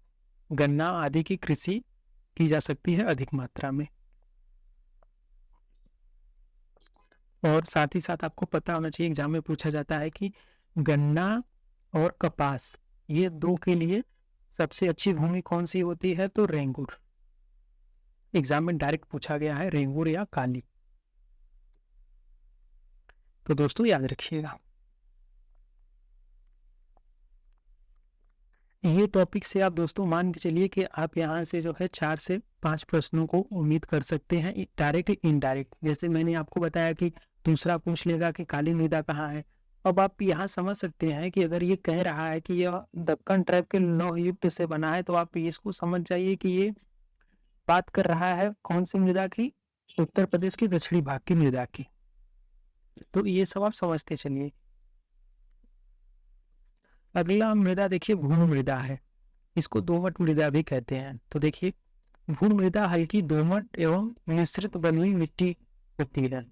गन्ना आदि की कृषि की जा सकती है अधिक मात्रा में। और साथ ही साथ आपको पता होना चाहिए, एग्जाम में पूछा जाता है कि गन्ना और कपास ये 2 के लिए सबसे अच्छी भूमि कौन सी होती है? तो रेंगूर। एग्जाम में डायरेक्ट पूछा गया है, रेंगुर या काली। तो दोस्तों याद रखिएगा। ये टॉपिक से आप दोस्तों मान के चलिए कि आप यहाँ से जो है 4 से 5 प्रश्नों को उम्मीद कर सकते हैं, डायरेक्ट इनडायरेक्ट। जैसे मैंने आपको बताया कि दूसरा पूछ लेगा कि काली मृदा कहाँ है। अब आप यहाँ समझ सकते हैं कि अगर ये कह रहा है कि यह दक्कन ट्राइब के लौह युक्त से बना है, तो आप इसको समझ जाइए कि ये बात कर रहा है कौन सी मृदा की, उत्तर प्रदेश की दक्षिणी भाग की मृदा की। तो ये सब आप समझते चलिए। अगला मृदा देखिए भूण मृदा है, इसको दोमट मृदा भी कहते हैं। तो देखिए भूण मृदा हल्की दोमट एवं मिश्रित बलुई मिट्टी होती है।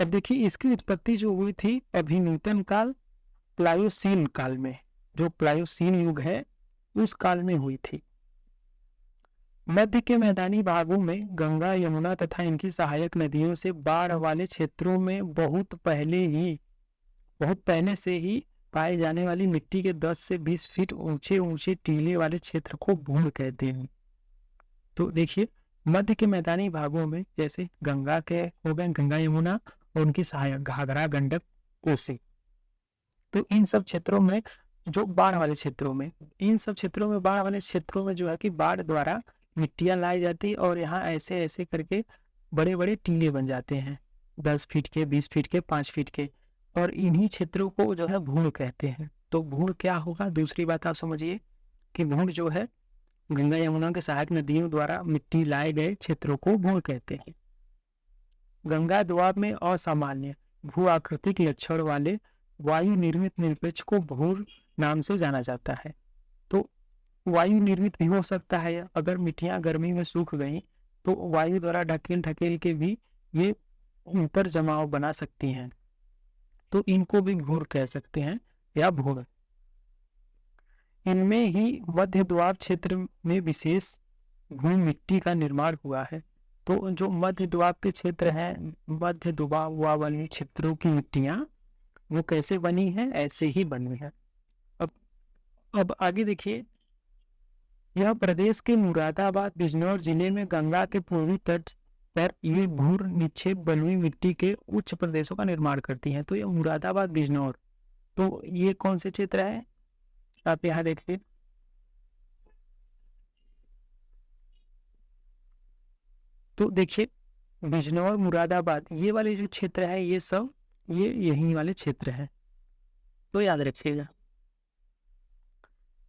अब देखिए इसकी उत्पत्ति जो हुई थी अभिनूतन काल प्लायोसीन काल में, जो प्लायोसीन युग है उस काल में हुई थी। मध्य के मैदानी भागों में गंगा यमुना तथा इनकी सहायक नदियों से बाढ़ वाले क्षेत्रों में बहुत पहले से ही पाए जाने वाली मिट्टी के 10 से 20 फीट ऊंचे ऊंचे टीले वाले क्षेत्र को भूण कहते हैं। तो देखिए मध्य के मैदानी भागों में जैसे गंगा के हो गए, गंगा यमुना और उनकी सहायक घाघरा गंडक कोसी, तो इन सब क्षेत्रों में जो बाढ़ वाले क्षेत्रों में, बाढ़ वाले क्षेत्रों में जो है कि बाढ़ द्वारा मिट्टियां लाई जाती और यहाँ ऐसे ऐसे करके बड़े बड़े टीले बन जाते हैं, 10 फीट के, 20 फीट के, 5 फीट के, और इन्हीं क्षेत्रों को जो है भूण कहते हैं। तो भूण क्या होगा, दूसरी बात आप समझिए कि भूण जो है गंगा यमुना के सहायक नदियों द्वारा मिट्टी लाए गए क्षेत्रों को भूण कहते हैं। गंगा द्वाब में असामान्य भू आकृतिक लक्षण वाले वायु निर्मित निरपेक्ष को भूण नाम से जाना जाता है। तो वायु निर्मित भी हो सकता है, अगर मिट्टियां गर्मी में सूख गई तो वायु द्वारा ढकेल ढकेल के भी ये ऊपर जमाव बना सकती हैं, तो इनको भी भूण कह सकते हैं या भूण। इनमें ही मध्य द्वाब क्षेत्र में विशेष भूमि मिट्टी का निर्माण हुआ है। तो जो मध्य द्वाब के क्षेत्र हैं, मध्य दुबाब वाले क्षेत्रों की मिट्टियां वो कैसे बनी है, ऐसे ही बनी है। अब आगे देखिए, यह प्रदेश के मुरादाबाद बिजनौर जिले में गंगा के पूर्वी तट पर ये भूर निक्षेप बलुई मिट्टी के उच्च प्रदेशों का निर्माण करती हैं। तो ये मुरादाबाद बिजनौर, तो ये कौन से क्षेत्र है, आप यहाँ देखिए। तो देखिए बिजनौर मुरादाबाद ये वाले जो क्षेत्र है ये सब ये यही वाले क्षेत्र हैं, तो याद रखिएगा।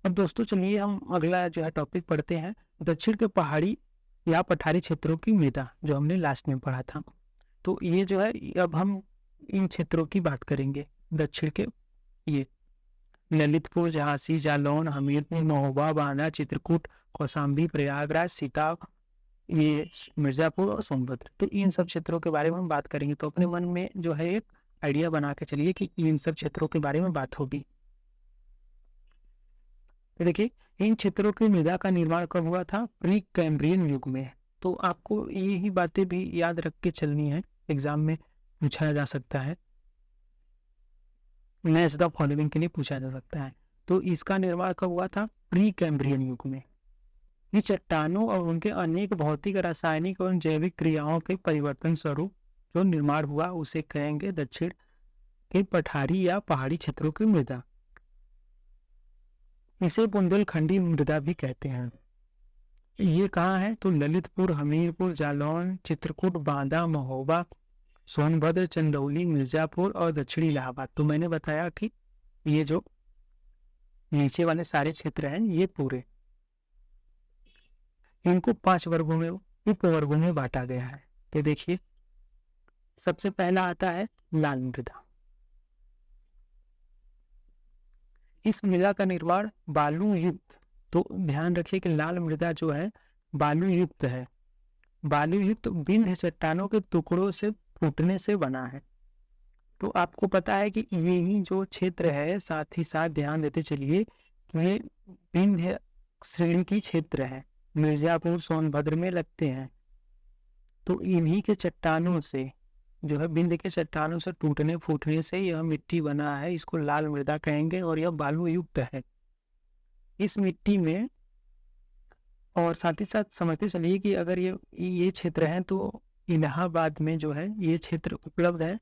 अब दोस्तों चलिए हम अगला जो है टॉपिक पढ़ते हैं, दक्षिण के पहाड़ी या पठारी क्षेत्रों की मृदा, जो हमने लास्ट में पढ़ा था। तो ये जो है अब हम इन क्षेत्रों की बात करेंगे। दक्षिण के ये ललितपुर, झांसी, जालौन, हमीरपुर, महोबा, बांदा, चित्रकूट, कौशाम्बी, प्रयागराज, सीता, ये मिर्जापुर और सोनभद्र, तो इन सब क्षेत्रों के बारे में हम बात करेंगे। तो अपने मन में जो है एक आइडिया बना के चलिए कि इन सब क्षेत्रों के बारे में बात होगी। तो देखिए इन क्षेत्रों की मृदा का निर्माण कब हुआ था, प्री कैम्ब्रियन युग में। तो आपको यही बातें भी याद रख के चलनी है, एग्जाम में पूछा जा सकता है, नेक्स्ट द फॉलोइंग के लिए पूछा जा सकता है। तो इसका निर्माण कब हुआ था, प्री कैम्ब्रियन युग में। ये चट्टानों और उनके अनेक भौतिक, रासायनिक और जैविक क्रियाओं के परिवर्तन स्वरूप जो निर्माण हुआ उसे कहेंगे दक्षिण के पठारी या पहाड़ी क्षेत्रों की मृदा। इसे बुंदेलखंडी मृदा भी कहते हैं। ये कहाँ है, तो ललितपुर, हमीरपुर, जालौन, चित्रकूट, बांदा, महोबा, सोनभद्र, चंदौली, मिर्जापुर और दक्षिणी इलाहाबाद। तो मैंने बताया कि ये जो नीचे वाले सारे क्षेत्र हैं ये पूरे, इनको 5 वर्गों में, उपवर्गों में बांटा गया है। तो देखिए सबसे पहला आता है लाल मृदा। इस मृदा का निर्माण बालू युक्त, तो ध्यान रखिए कि लाल मृदा जो है बालू युक्त है, बालू युक्त बिंद चट्टानों के टुकड़ों से फूटने से बना है। तो आपको पता है कि यही जो क्षेत्र है, साथ ही साथ ध्यान देते चलिए कि ये बिंद श्रेणी की क्षेत्र है, मिर्जापुर सोनभद्र में लगते हैं। तो इन्हीं के चट्टानों से जो है, बिंद के चट्टानों से टूटने फूटने से यह मिट्टी बना है, इसको लाल मृदा कहेंगे और यह बालू युक्त है। इस मिट्टी में और साथ ही साथ समझते चलिए कि अगर ये क्षेत्र है तो इलाहाबाद में जो है ये क्षेत्र उपलब्ध है,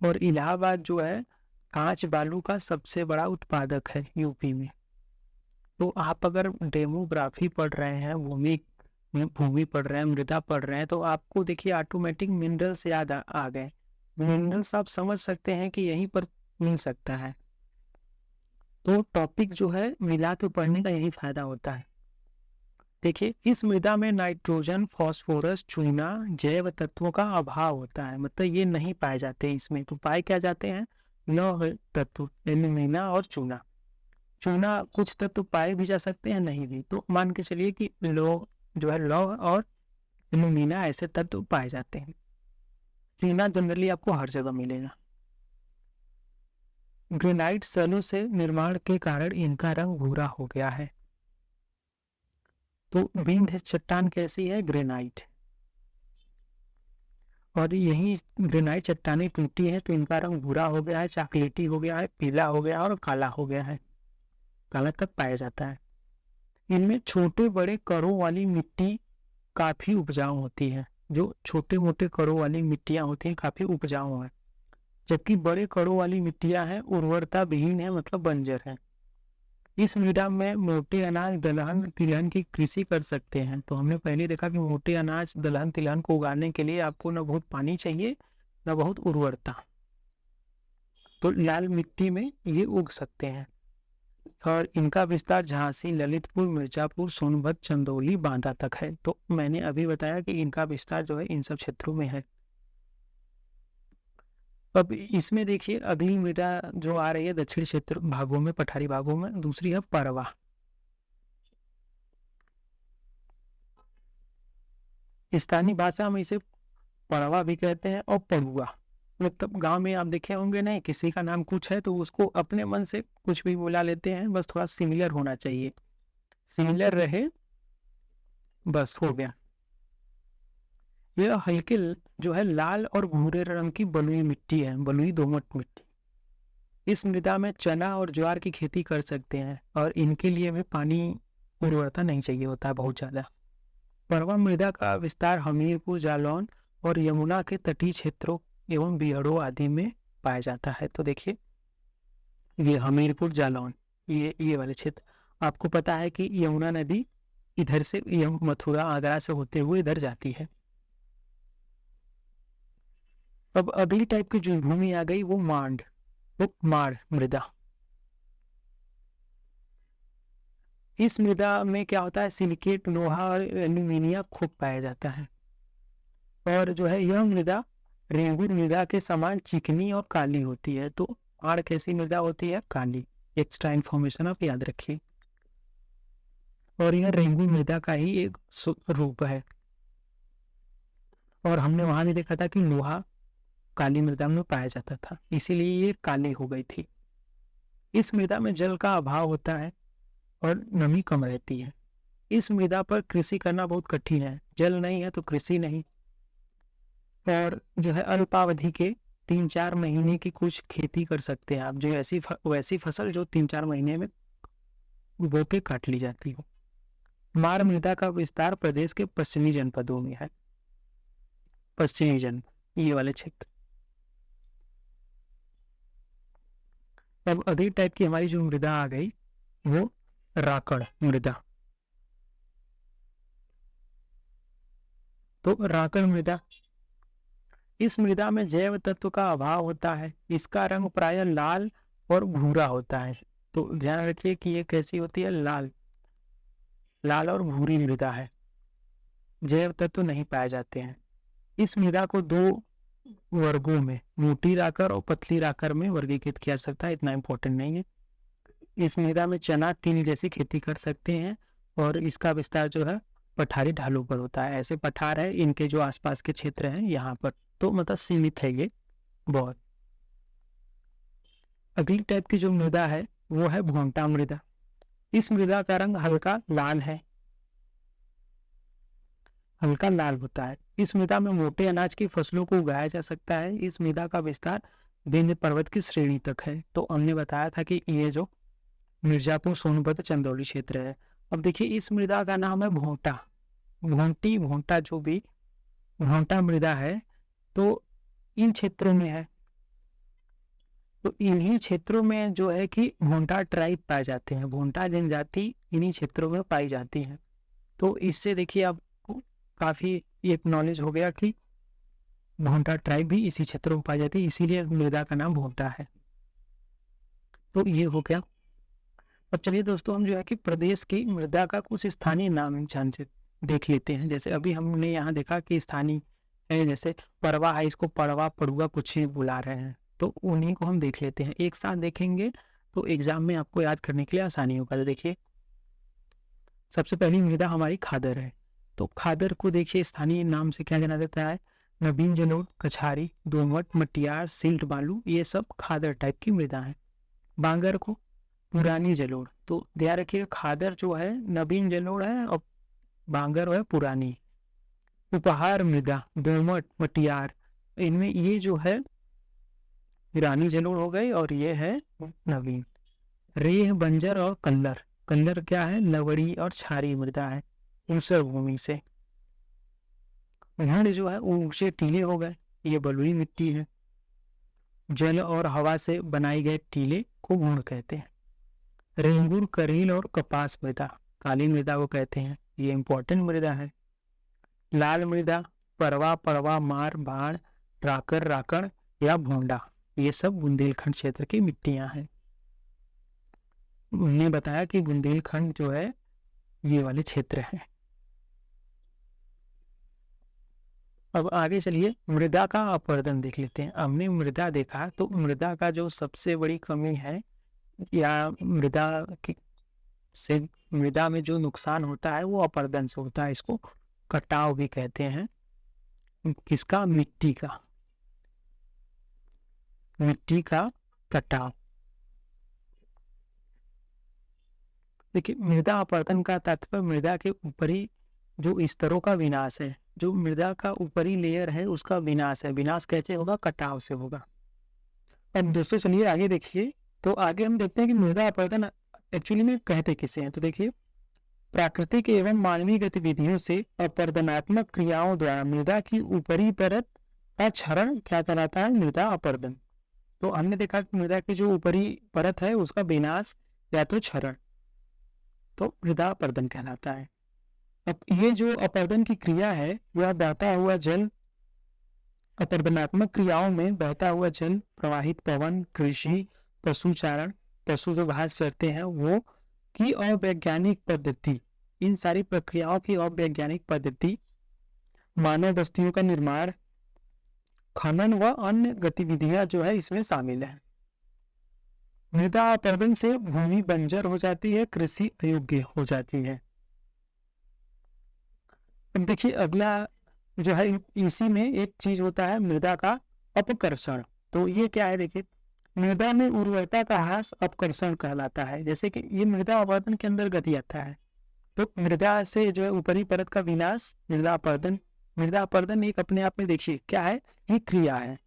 और इलाहाबाद जो है कांच बालू का सबसे बड़ा उत्पादक है यूपी में। तो आप अगर डेमोग्राफी पढ़ रहे हैं, भूमि पढ़ रहे हैं, मृदा पढ़ रहे हैं, तो आपको देखिए ऑटोमेटिक मिनरल्स याद आ गए। मिनरल्स आप समझ सकते हैं कि यहीं पर मिल सकता है। तो टॉपिक जो है मिला के पढ़ने का यही फायदा होता है। देखिए इस मृदा में नाइट्रोजन, फास्फोरस, चूना जैव तत्वों का अभाव होता है, मतलब ये नहीं पाए जाते इसमें। तो पाए क्या जाते हैं? लौह तत्व, एल्यूमिना और चूना। चूना कुछ तत्व पाए भी जा सकते हैं, नहीं भी। तो मान के चलिए कि लौह जो है, लौह और एल्यूमिना ऐसे तत्व पाए जाते हैं। चूना जनरली आपको हर जगह मिलेगा। ग्रेनाइट सैलों से निर्माण के कारण इनका रंग भूरा हो गया है। तो विंध्य चट्टान कैसी है? ग्रेनाइट। और यही ग्रेनाइट चट्टानें टूटी है तो इनका रंग भूरा हो गया है, चॉकलेटी हो गया है, पीला हो गया और काला हो गया है, काला तक पाया जाता है। इनमें छोटे बड़े कणों वाली मिट्टी काफी उपजाऊ होती है। जो छोटे मोटे कणों वाली मिट्टियां होती हैं काफी उपजाऊ है, जबकि बड़े कणों वाली मिट्टियां हैं उर्वरता विहीन है, मतलब बंजर है। इस मृदा में मोटे अनाज, दलहन, तिलहन की कृषि कर सकते हैं। तो हमने पहले देखा कि मोटे अनाज, दलहन, तिलहन को उगाने के लिए आपको न बहुत पानी चाहिए न बहुत उर्वरता। तो लाल मिट्टी में ये उग सकते हैं। और इनका विस्तार झांसी, ललितपुर, मिर्जापुर, सोनभद्र, चंदौली, बांदा तक है। तो मैंने अभी बताया कि इनका विस्तार जो है इन सब क्षेत्रों में है। अब इसमें देखिए अगली मृदा जो आ रही है दक्षिण क्षेत्र भागों में, पठारी भागों में, दूसरी है परवा। स्थानीय भाषा में इसे परवा भी कहते हैं और पड़ुआ। मतलब गांव में आप देखे होंगे, नहीं किसी का नाम कुछ है तो उसको अपने मन से कुछ भी बुला लेते हैं, बस थोड़ा सिमिलर होना चाहिए, सिमिलर रहे बस हो गया। यह हल्के जो है लाल और भूरे रंग की बलुई मिट्टी है, बलुई दोमट मिट्टी। इस मृदा में चना और ज्वार की खेती कर सकते हैं और इनके लिए भी पानी उर्वरता नहीं चाहिए होता है बहुत ज्यादा। परवा मृदा का विस्तार हमीरपुर, जालौन और यमुना के तटीय क्षेत्रों एवं बिहड़ों आदि में पाया जाता है। तो देखिए ये हमीरपुर, जालौन, ये वाले क्षेत्र, आपको पता है कि यमुना नदी इधर से मथुरा, आगरा से होते हुए इधर जाती है। अब अगली टाइप की जो भूमि आ गई वो माड़ मृदा। इस मृदा में क्या होता है? सिलिकेट, लोहा और एल्यूमिनियम खूब पाया जाता है। और जो है यह मृदा रेंगुर मृदा के समान चिकनी और काली होती है। तो माड़ कैसी मृदा होती है? काली। एक्स्ट्रा इन्फॉर्मेशन आप याद रखिए। और यह रेंगुर मृदा का ही एक रूप है। और हमने वहां भी देखा था कि लोहा काली मृदा में पाया जाता था, इसीलिए ये काली हो गई थी। इस मृदा में जल का अभाव होता है और नमी कम रहती है। इस मृदा पर कृषि करना बहुत कठिन है, जल नहीं है तो कृषि नहीं। और जो है अल्पावधि के 3-4 महीने की कुछ खेती कर सकते हैं आप, जो वैसी फसल जो 3-4 महीने में बो के काट ली जाती हो। माड़ मृदा का विस्तार प्रदेश के पश्चिमी जनपदों में है, पश्चिमी जनपद ये वाले क्षेत्र। अब अगली टाइप की हमारी जो मृदा आ गई वो राकड़ मृदा। तो राकड़ मृदा, इस मृदा में जैव तत्व का अभाव होता है। इसका रंग प्रायः लाल और भूरा होता है। तो ध्यान रखिए कि ये कैसी होती है? लाल और भूरी मृदा है, जैव तत्व नहीं पाए जाते हैं। इस मृदा को 2 वर्गों में, मोटी राकड़ और पतली राकड़ में वर्गीकृत किया सकता है, इतना इंपॉर्टेंट नहीं है। इस मृदा में चना, तिल जैसी खेती कर सकते हैं और इसका विस्तार जो है पठारी ढालों पर होता है। ऐसे पठार है इनके जो आसपास के क्षेत्र हैं यहाँ पर, तो मतलब सीमित है ये बहुत। अगली टाइप की जो मृदा है वो है भोंटा मृदा। इस मृदा का रंग हल्का लाल है, हल्का लाल होता है। इस मृदा में मोटे अनाज की फसलों को उगाया जा सकता है। इस मृदा का विस्तार विंध्य पर्वत की श्रेणी तक है। तो हमने बताया था कि ये जो मिर्जापुर, सोनभद्र, चंदौली क्षेत्र है, अब देखिए इस मृदा का नाम है भोंटा, भोंटी, भोंटा, जो भी भोंटा मृदा है, तो इन क्षेत्रों में है। तो इन्हीं क्षेत्रों में जो है कि भोंटा ट्राइब पाए जाते हैं, भोंटा जनजाति इन्हीं क्षेत्रों में पाई जाती है। तो इससे देखिए आपको काफी एक नॉलेज हो गया कि भोंटा ट्राइब भी इसी क्षेत्रों में पाई जाती है, इसीलिए मृदा का नाम भोंटा है। तो ये हो गया। अब चलिए दोस्तों हम जो है कि प्रदेश की मृदा का कुछ स्थानीय नाम जान देख लेते हैं। जैसे अभी हमने यहाँ देखा कि स्थानीय है, जैसे परवा है, इसको पड़वा, पड़ुआ कुछ ही बुला रहे हैं, तो उन्हीं को हम देख लेते हैं। एक साथ देखेंगे तो एग्जाम में आपको याद करने के लिए आसानी होगा। तो देखिए सबसे पहली मृदा हमारी खादर है, तो खादर को देखिए स्थानीय नाम से क्या जाना जाता है, नवीन जलोढ़, कछारी, दोमट, मटियार, सिल्ट बालू, ये सब खादर टाइप की मृदा है। बांगर को पुरानी जलोढ़, तो ध्यान रखिए खादर जो है नवीन जलोढ़ है और बांगर है पुरानी। उपहार मृदा, दोमट, मटियार, इनमें ये जो है पुरानी जलोढ़ हो गई और ये है नवीन। रेह, बंजर और कल्लर, कल्लर क्या है, लवड़ी और क्षारीय मृदा है, ऊसर भूमि से। भंड जो है ऊंचे टीले हो गए, ये बलुई मिट्टी है। जल और हवा से बनाए गए टीले को भूण कहते हैं। रेंगुर, करेल और कपास मृदा, काली मृदा को कहते हैं, ये इंपॉर्टेंट मृदा है। लाल मृदा, परवा, पड़वा, मार, भाड़, राकर, राकड़ या भोंडा, ये सब बुंदेलखंड क्षेत्र की मिट्टियां हैं। उन्होंने बताया कि बुंदेलखंड जो है ये वाले क्षेत्र हैं। अब आगे चलिए मृदा का अपरदन देख लेते हैं। हमने मृदा देखा, तो मृदा का जो सबसे बड़ी कमी है या मृदा में जो नुकसान होता है वो अपरदन से होता है, इसको कटाव भी कहते हैं। किसका, मिट्टी का, मिट्टी का कटाव। देखिए मृदा अपरदन का तात्पर्य मृदा के ऊपरी जो स्तरों का विनाश है, जो मृदा का ऊपरी लेयर है उसका विनाश है। विनाश कैसे होगा, कटाव से होगा। अब दोस्तों चलिए आगे देखिए, तो आगे हम देखते हैं कि मृदा अपरदन एक्चुअली में कहते किसे हैं। तो देखिए प्राकृतिक एवं मानवीय गतिविधियों से अपरदनात्मक क्रियाओं द्वारा मृदा की ऊपरी परत का क्षरण क्या कहलाता है, मृदा अपरदन। तो हमने देखा कि मृदा की जो ऊपरी परत है उसका विनाश या तो क्षरण, तो मृदा अपरदन कहलाता है। अब ये जो अपरदन की क्रिया है यह बहता हुआ जल, अपरदनात्मक क्रियाओं में बहता हुआ जल, प्रवाहित पवन, कृषि, पशुचारण, पशु जो घास चरते हैं वो, की अवैज्ञानिक पद्धति, इन सारी प्रक्रियाओं की अवैज्ञानिक पद्धति, मानव बस्तियों का निर्माण, खनन व अन्य गतिविधियां जो है इसमें शामिल है। मृदा अपरदन से भूमि बंजर हो जाती है, कृषि अयोग्य हो जाती है। अब देखिए अगला जो है इसी में एक चीज होता है मृदा का अपकर्षण। तो ये क्या है, देखिए मृदा में उर्वरता का ह्रास अपकर्षण कहलाता है। जैसे कि ये मृदा अपरदन के अंदर गति आता है, तो मृदा से जो है ऊपरी परत का विनाश, मृदा अपरदन। मृदा अपरदन एक अपने आप में देखिए क्या है, ये क्रिया है,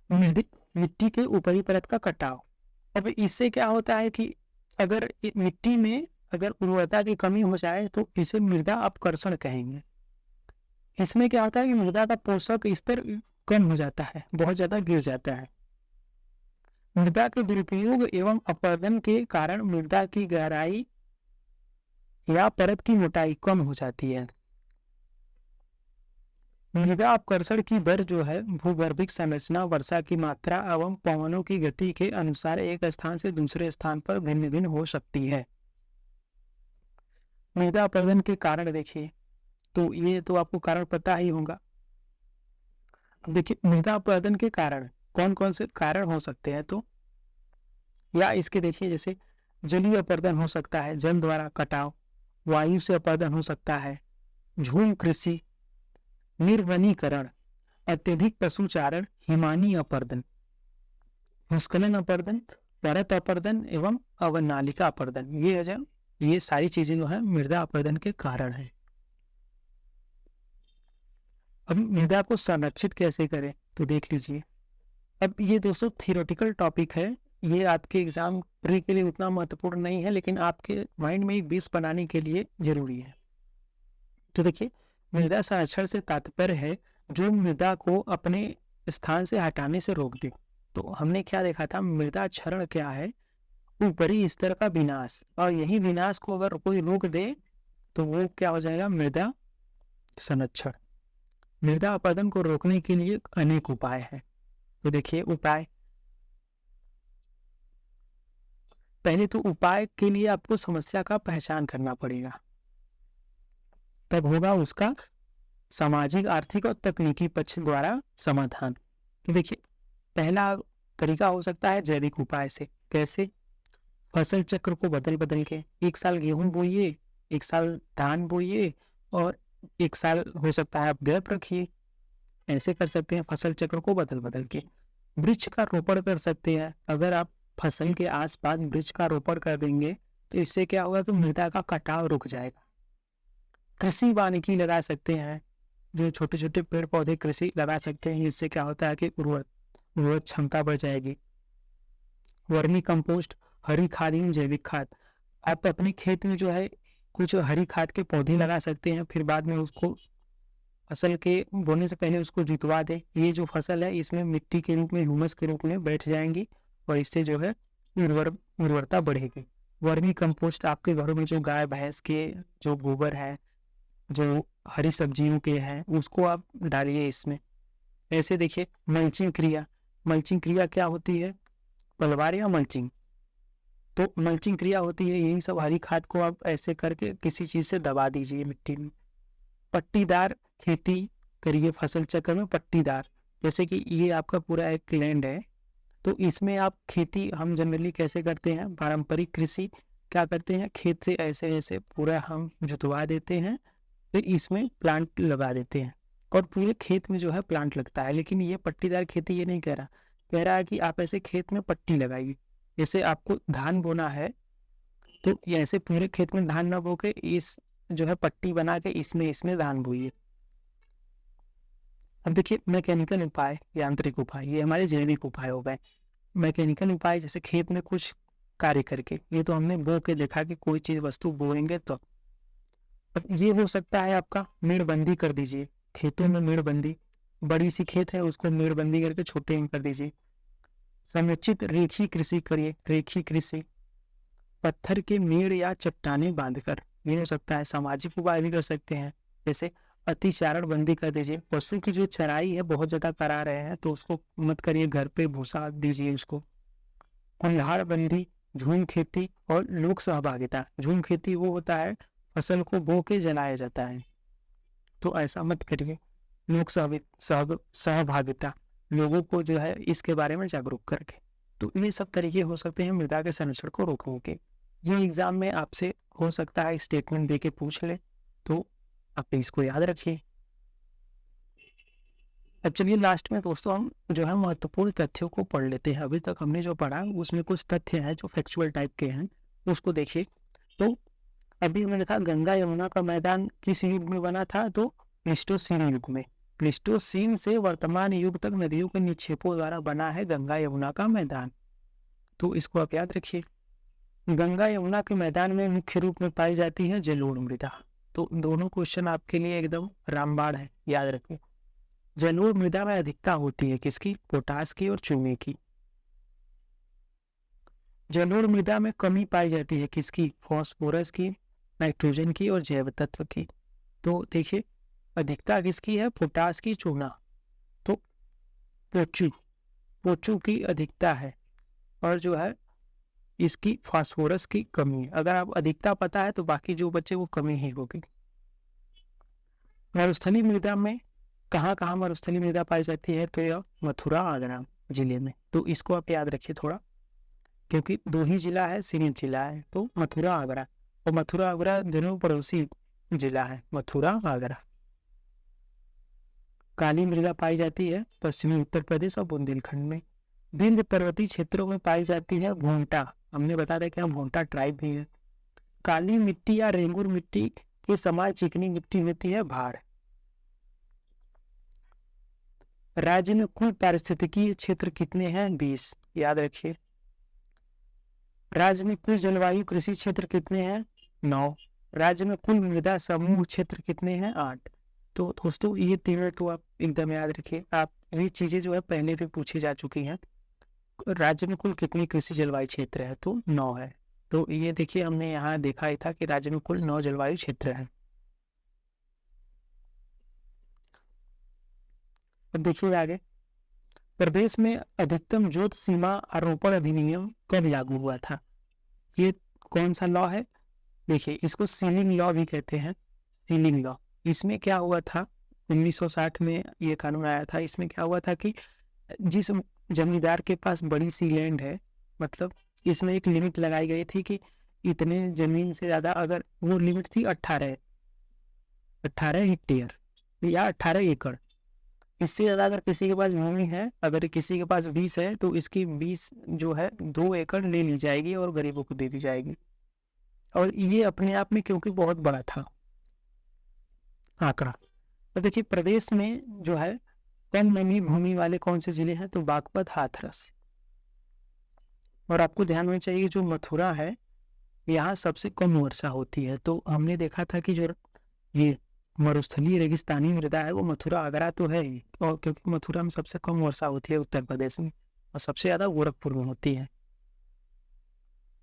मिट्टी के ऊपरी परत का कटाव। अब इससे क्या होता है कि अगर मिट्टी में अगर उर्वरता की कमी हो जाए तो इसे मृदा अपकर्षण कहेंगे। इसमें क्या होता है कि मृदा का पोषक स्तर कम हो जाता है, बहुत ज्यादा गिर जाता है। मृदा के दुरुपयोग एवं अपरदन के कारण मृदा की गहराई या परत की मोटाई कम हो जाती है। मृदा अपकर्षण की दर जो है भूगर्भिक संरचना, वर्षा की मात्रा एवं पवनों की गति के अनुसार एक स्थान से दूसरे स्थान पर भिन्न भिन्न हो सकती है। मृदा अपरदन के कारण देखिए, तो ये तो आपको कारण पता ही होगा। अब देखिए मृदा अपरदन के कारण कौन कौन से कारण हो सकते हैं, तो या इसके देखिए जैसे जलीय अपरदन हो सकता है, जल द्वारा कटाव, वायु से अपरदन हो सकता है, झूम कृषि, निर्वनीकरण, अत्यधिक पशुचारण, हिमानी अपरदन, भूस्खलन अपरदन, परत अपरदन एवं अवनालिका अपरदन, ये सारी चीजें जो है मृदा अपरदन के कारण है। अब मृदा को संरक्षित कैसे करें, तो देख लीजिए। अब ये दोस्तों थियोरेटिकल टॉपिक है, ये आपके एग्जाम प्री के लिए उतना महत्वपूर्ण नहीं है, लेकिन आपके माइंड में एक बेस बनाने के लिए जरूरी है। तो देखिए, मृदा संरक्षण से तात्पर्य है जो मृदा को अपने स्थान से हटाने से रोक दे। तो हमने क्या देखा था, मृदा क्षरण क्या है, ऊपरी स्तर का विनाश, और यही विनाश को अगर कोई रोक दे तो वो क्या हो जाएगा, मृदा संरक्षण। मृदा अपरदन को रोकने के लिए अनेक उपाय हैं। तो देखिए उपाय, पहले तो उपाय के लिए आपको समस्या का पहचान करना पड़ेगा, तब होगा उसका सामाजिक, आर्थिक और तकनीकी पक्ष द्वारा समाधान। तो देखिए, पहला तरीका हो सकता है जैविक उपाय से। कैसे? फसल चक्र को बदल बदल के, एक साल गेहूं बोइए, एक साल धान बोइए, और एक साल हो सकता है आप गैप रखिए। ऐसे कर सकते हैं फसल चक्र को बदल बदल के। वृक्ष का रोपण कर सकते हैं। अगर आप फसल के आसपास वृक्ष का रोपण कर देंगे तो इससे क्या होगा कि मृदा का कटाव रुक जाएगा। कृषि वानिकी लगा सकते हैं, जो छोटे छोटे पेड़ पौधे कृषि लगा सकते हैं। इससे क्या होता है कि उर्वरक क्षमता बढ़ जाएगी। वर्मी कंपोस्ट, हरी खाद एवं जैविक खाद, आप अपने खेत में जो है कुछ हरी खाद के पौधे लगा सकते हैं, फिर बाद में उसको फसल के बोने से पहले उसको जुतवा दें। ये जो फसल है इसमें मिट्टी के रूप में, ह्यूमस के रूप में बैठ जाएंगी और इससे जो है उर्वरता बढ़ेगी। वर्मी कंपोस्ट, आपके घरों में जो गाय भैंस के जो गोबर है, जो हरी सब्जियों के हैं, उसको आप डालिए इसमें। ऐसे देखिए मल्चिंग क्रिया, मल्चिंग क्रिया क्या होती है, पलवार या मल्चिंग। तो मल्चिंग क्रिया होती है यही सब, हरी खाद को आप ऐसे करके किसी चीज से दबा दीजिए मिट्टी में। पट्टीदार खेती करिए, फसल चक्र में पट्टीदार, जैसे कि ये आपका पूरा एक लैंड है, तो इसमें आप खेती, हम जनरली कैसे करते हैं, पारंपरिक कृषि क्या करते हैं, खेत से ऐसे ऐसे पूरा हम जुतवा देते हैं, फिर इसमें प्लांट लगा देते हैं और पूरे खेत में जो है प्लांट लगता है। लेकिन ये पट्टीदार खेती ये नहीं कह रहा है कि आप ऐसे खेत में पट्टी लगाइए। जैसे आपको धान बोना है तो ऐसे पूरे खेत में धान न बो के इस जो है पट्टी बना के इसमें धान बोइए। अब देखिए मैकेनिकल उपाय, यांत्रिक उपाय, ये हमारे जैविक उपाय हो गए। मैकेनिकल उपाय जैसे खेत में कुछ कार्य करके, ये तो हमने बो के देखा कि कोई चीज वस्तु बोएंगे तो। ये हो सकता है आपका मेड़बंदी कर दीजिए, खेतों में मेड़बंदी, बड़ी सी खेत है उसको मेड़बंदी करके छोटे में कर दीजिए। संरक्षित रेखी कृषि करिए, रेखी कृषि, पत्थर के मेड़ या चट्टाने बांधकर, ये हो सकता है। सामाजिक उपाय भी कर सकते हैं, जैसे अतिचारण बंदी कर दीजिए। पशु की जो चराई है बहुत ज्यादा करा रहे हैं तो उसको मत करिए, घर पे भूसा दीजिए उसको। कुल्हाड़ बंदी, झूम खेती और लोक सहभागिता। झूम खेती वो होता है फसल को बो के जलाया जाता है, तो ऐसा मत करिए। लोक सहभागिता, लोगों को जो है इसके बारे में जागरूक करके। तो ये सब तरीके हो सकते हैं मृदा के संरक्षण को रोकने के। ये एग्जाम में आपसे हो सकता है स्टेटमेंट दे के पूछ ले, तो आप इसको याद रखिए। अब चलिए लास्ट में दोस्तों हम जो है महत्वपूर्ण तथ्यों को पढ़ लेते हैं। अभी तक हमने जो पढ़ा उसमें कुछ तथ्य हैं जो फैक्चुअल टाइप के हैं, उसको देखिए। तो अभी हमने देखा गंगा यमुना का मैदान किस युग में बना था, तो प्लीस्टोसीन युग में। प्लीस्टोसीन से वर्तमान युग तक नदियों के निक्षेपों द्वारा बना है गंगा यमुना का मैदान, तो इसको आप याद रखिए। गंगा यमुना के मैदान में मुख्य रूप में पाई जाती है जलोढ़ मृदा। तो दोनों क्वेश्चन आपके लिए एकदम रामबाण है, याद रखिए। जलोढ़ मृदा में अधिकता होती है किसकी, पोटास की और चूने की। जलोढ़ मृदा में कमी पाई जाती है किसकी, फास्फोरस की, नाइट्रोजन की और जैव तत्व की। तो देखिए अधिकता किसकी है, पोटास की, चूना। तो पोचू की अधिकता है और जो है इसकी फास्फोरस की कमी है। अगर आप अधिकता पता है तो बाकी जो बचे वो कमी ही होगी। मरुस्थली मृदा में कहाँ मरुस्थली मृदा पाई जाती है, तो यह मथुरा आगरा जिले में। तो इसको आप याद रखिए थोड़ा, क्योंकि दो ही जिला है, सीमित जिला है, तो मथुरा आगरा, और मथुरा आगरा दोनों पड़ोसी जिला है, मथुरा आगरा। काली मृदा पाई जाती है पश्चिमी उत्तर प्रदेश और बुंदेलखंड में। विंध्य पर्वतीय क्षेत्रों में पाई जाती है भोंटा, हमने बता दिया कि भोंटा ट्राइब भी है। काली मिट्टी या रेंगुर मिट्टी के समान चिकनी मिट्टी होती है भाड़। राज्य में कुल पारिस्थितिकीय क्षेत्र कितने हैं, 20, याद रखिए। राज्य में कुल जलवायु कृषि क्षेत्र कितने हैं? 9। राज्य में कुल मृदा समूह क्षेत्र कितने हैं? 8। तो दोस्तों ये तीनों तो आप एकदम याद रखिए, आप ये चीजें जो है पहले भी पूछी जा चुकी हैं। राज्य में कुल कितनी कृषि जलवायु क्षेत्र है? तो 9 है। तो ये देखिए हमने यहाँ देखा ही था कि राज्य में कुल 9 जलवायु क्षेत्र है। अब देखिए आगे, प्रदेश में अधिकतम जोत सीमा आरोपण अधिनियम कब लागू हुआ था? ये कौन सा लॉ है? देखिए इसको सीलिंग लॉ भी कहते हैं, सीलिंग लॉ। इसमें क्या हुआ था, 1960 में ये कानून आया था। इसमें क्या हुआ था कि जिस जमींदार के पास बड़ी सी लैंड है, मतलब इसमें एक लिमिट लगाई गई थी कि इतने जमीन से ज्यादा, अगर वो लिमिट थी 18 हेक्टेयर या 18 एकड़, इससे ज्यादा अगर किसी के पास भूमि है, अगर किसी के पास 20 है, तो इसकी 20 जो है 2 एकड़ ले ली जाएगी और गरीबों को दे दी जाएगी। और ये अपने आप में क्योंकि बहुत बड़ा था आंकड़ा। तो देखिए प्रदेश में जो है कम नमी भूमि वाले कौन से जिले हैं? तो बागपत, हाथरस। और आपको ध्यान में चाहिए जो मथुरा है, यहाँ सबसे कम वर्षा होती है। तो हमने देखा था कि जो ये मरुस्थलीय रेगिस्तानी मृदा है वो मथुरा आगरा तो है ही, और क्योंकि मथुरा में सबसे कम वर्षा होती है उत्तर प्रदेश में, और सबसे ज्यादा गोरखपुर में होती है।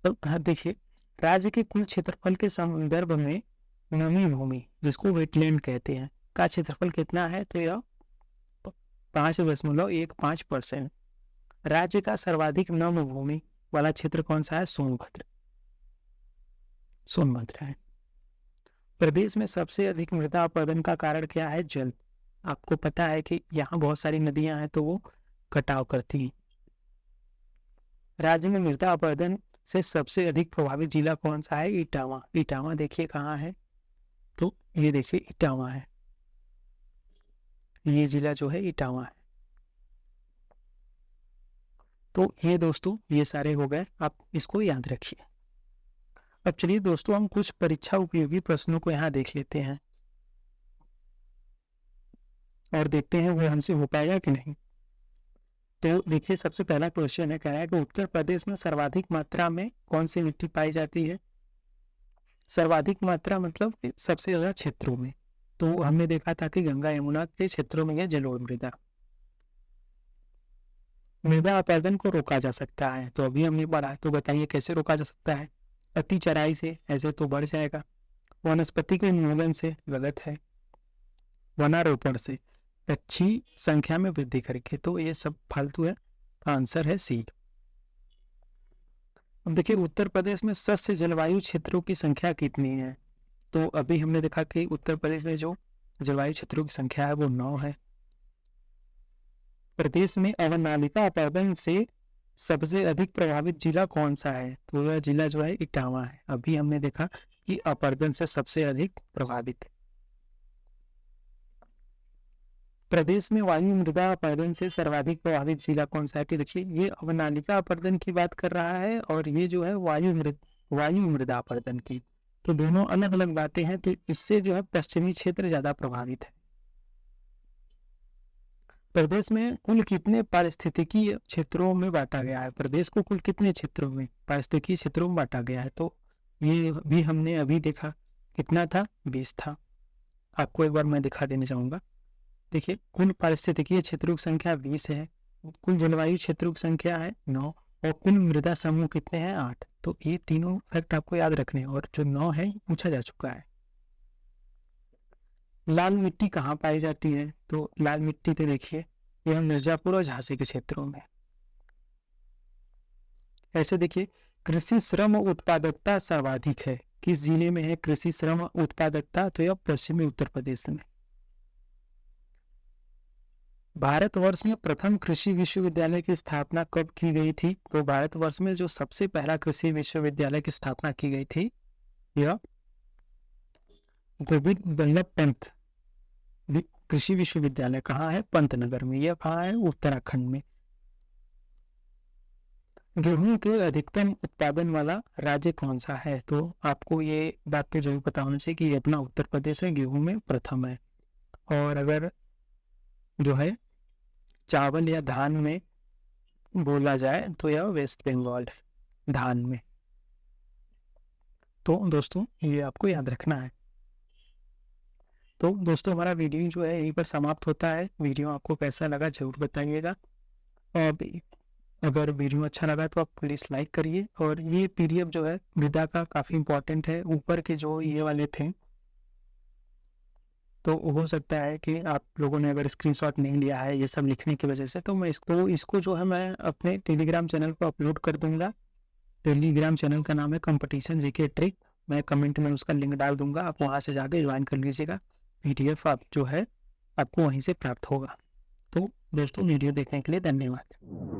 तो हाँ देखिए, राज्य के कुल क्षेत्रफल के संदर्भ में नमी भूमि, जिसको वेटलैंड कहते हैं, का क्षेत्रफल कितना है? तो यह 5.15%। राज्य का सर्वाधिक नम भूमि वाला क्षेत्र कौन सा है? सोनभद्र है। प्रदेश में सबसे अधिक मृदा अपरदन का कारण क्या है? जल। आपको पता है कि यहाँ बहुत सारी नदियां हैं तो वो कटाव करती हैं। राज्य में मृदा अपरदन से सबसे अधिक प्रभावित जिला कौन सा है? इटावा। इटावा देखिए कहाँ है, तो ये देखिए इटावा है, ये जिला जो है इटावा है। तो ये दोस्तों ये सारे हो गए, आप इसको याद रखिए। अब चलिए दोस्तों हम कुछ परीक्षा उपयोगी प्रश्नों को यहाँ देख लेते हैं और देखते हैं वो हमसे हो पाएगा कि नहीं। तो देखिए सबसे पहला क्वेश्चन है, कह रहा है कि उत्तर प्रदेश में सर्वाधिक मात्रा में कौन सी मिट्टी पाई जाती है? सर्वाधिक मात्रा मतलब सबसे ज्यादा क्षेत्रों में। तो हमने देखा था कि गंगा यमुना के क्षेत्रों में यह जलोढ़ मृदा। मृदा अपरदन को रोका जा सकता है, तो अभी हमने पढ़ा, तो बताइए कैसे रोका जा सकता है? अति चराई से, ऐसे तो बढ़ जाएगा। वनस्पति के उन्मूलन से, गलत है। वनारोपण से, अच्छी संख्या में वृद्धि करके, तो ये सब फालतू है। आंसर है सी। अब देखिए उत्तर प्रदेश में सस्य जलवायु क्षेत्रों की संख्या कितनी है? तो अभी हमने देखा कि उत्तर प्रदेश में जो जलवायु क्षेत्रों की संख्या है वो 9 है। प्रदेश में अवनालिका अपरदन से सबसे अधिक प्रभावित जिला कौन सा है? तो यह जिला जो है इटावा है। अभी हमने देखा कि अपरदन से सबसे अधिक प्रभावित। प्रदेश में वायु मृदा अपरदन से सर्वाधिक प्रभावित जिला कौन सा है? कि देखिए ये अवनालिका अपरदन की बात कर रहा है और ये जो है वायु मृदा अपरदन की, तो दोनों अलग अलग बातें हैं। तो इससे जो है पश्चिमी क्षेत्र ज्यादा प्रभावित है। प्रदेश में कुल कितने पारिस्थितिकीय क्षेत्रों में बांटा गया है? प्रदेश को कुल कितने क्षेत्रों में, पारिस्थितिकीय क्षेत्रों में बांटा गया है? तो ये भी हमने अभी देखा, कितना था? 20 था। आपको एक बार मैं दिखा देना चाहूंगा। देखिए कुल पारिस्थितिकीय क्षेत्रों की संख्या 20 है, कुल जलवायु क्षेत्रों की संख्या है 9, और कुल मृदा समूह कितने हैं? 8। तो ये तीनों फैक्ट आपको याद रखने हैं, और जो 9 है पूछा जा चुका है। लाल मिट्टी कहाँ पाई जाती है? तो लाल मिट्टी तो देखिए यह मिर्जापुर और झांसी के क्षेत्रों में। ऐसे देखिए कृषि श्रम उत्पादकता सर्वाधिक है, किस जिले में है कृषि श्रम उत्पादकता? तो यह पश्चिमी उत्तर प्रदेश में। भारतवर्ष में प्रथम कृषि विश्वविद्यालय की स्थापना कब की गई थी? तो भारतवर्ष में जो सबसे पहला कृषि विश्वविद्यालय की स्थापना की गई थी, यह गोविंद बल्लभ पंत कृषि विश्वविद्यालय कहाँ है? पंतनगर में। यह कहाँ है? उत्तराखंड में। गेहूं के अधिकतम उत्पादन वाला राज्य कौन सा है? तो आपको ये बात तो जरूर पता होना चाहिए कि ये अपना उत्तर प्रदेश है, गेहूं में प्रथम है। और अगर जो है चावल या धान में बोला जाए तो यह वेस्ट बंगाल है, धान में। तो दोस्तों ये आपको याद रखना है। तो दोस्तों हमारा वीडियो जो है यहीं पर समाप्त होता है। वीडियो आपको कैसा लगा ज़रूर बताइएगा। और अगर वीडियो अच्छा लगा तो आप प्लीज़ लाइक करिए। और ये पीडीएफ जो है मृदा का काफ़ी इम्पोर्टेंट है। ऊपर के जो ये वाले थे तो हो सकता है कि आप लोगों ने अगर स्क्रीनशॉट नहीं लिया है ये सब लिखने की वजह से, तो मैं इसको जो है मैं अपने टेलीग्राम चैनल पर अपलोड कर दूंगा। टेलीग्राम चैनल का नाम है कंपटीशन जीके ट्रिक। मैं कमेंट में उसका लिंक डाल दूंगा, आप वहाँ से जाकर ज्वाइन कर लीजिएगा। पीडीएफ आप जो है आपको वहीं से प्राप्त होगा। तो दोस्तों वीडियो देखने के लिए धन्यवाद।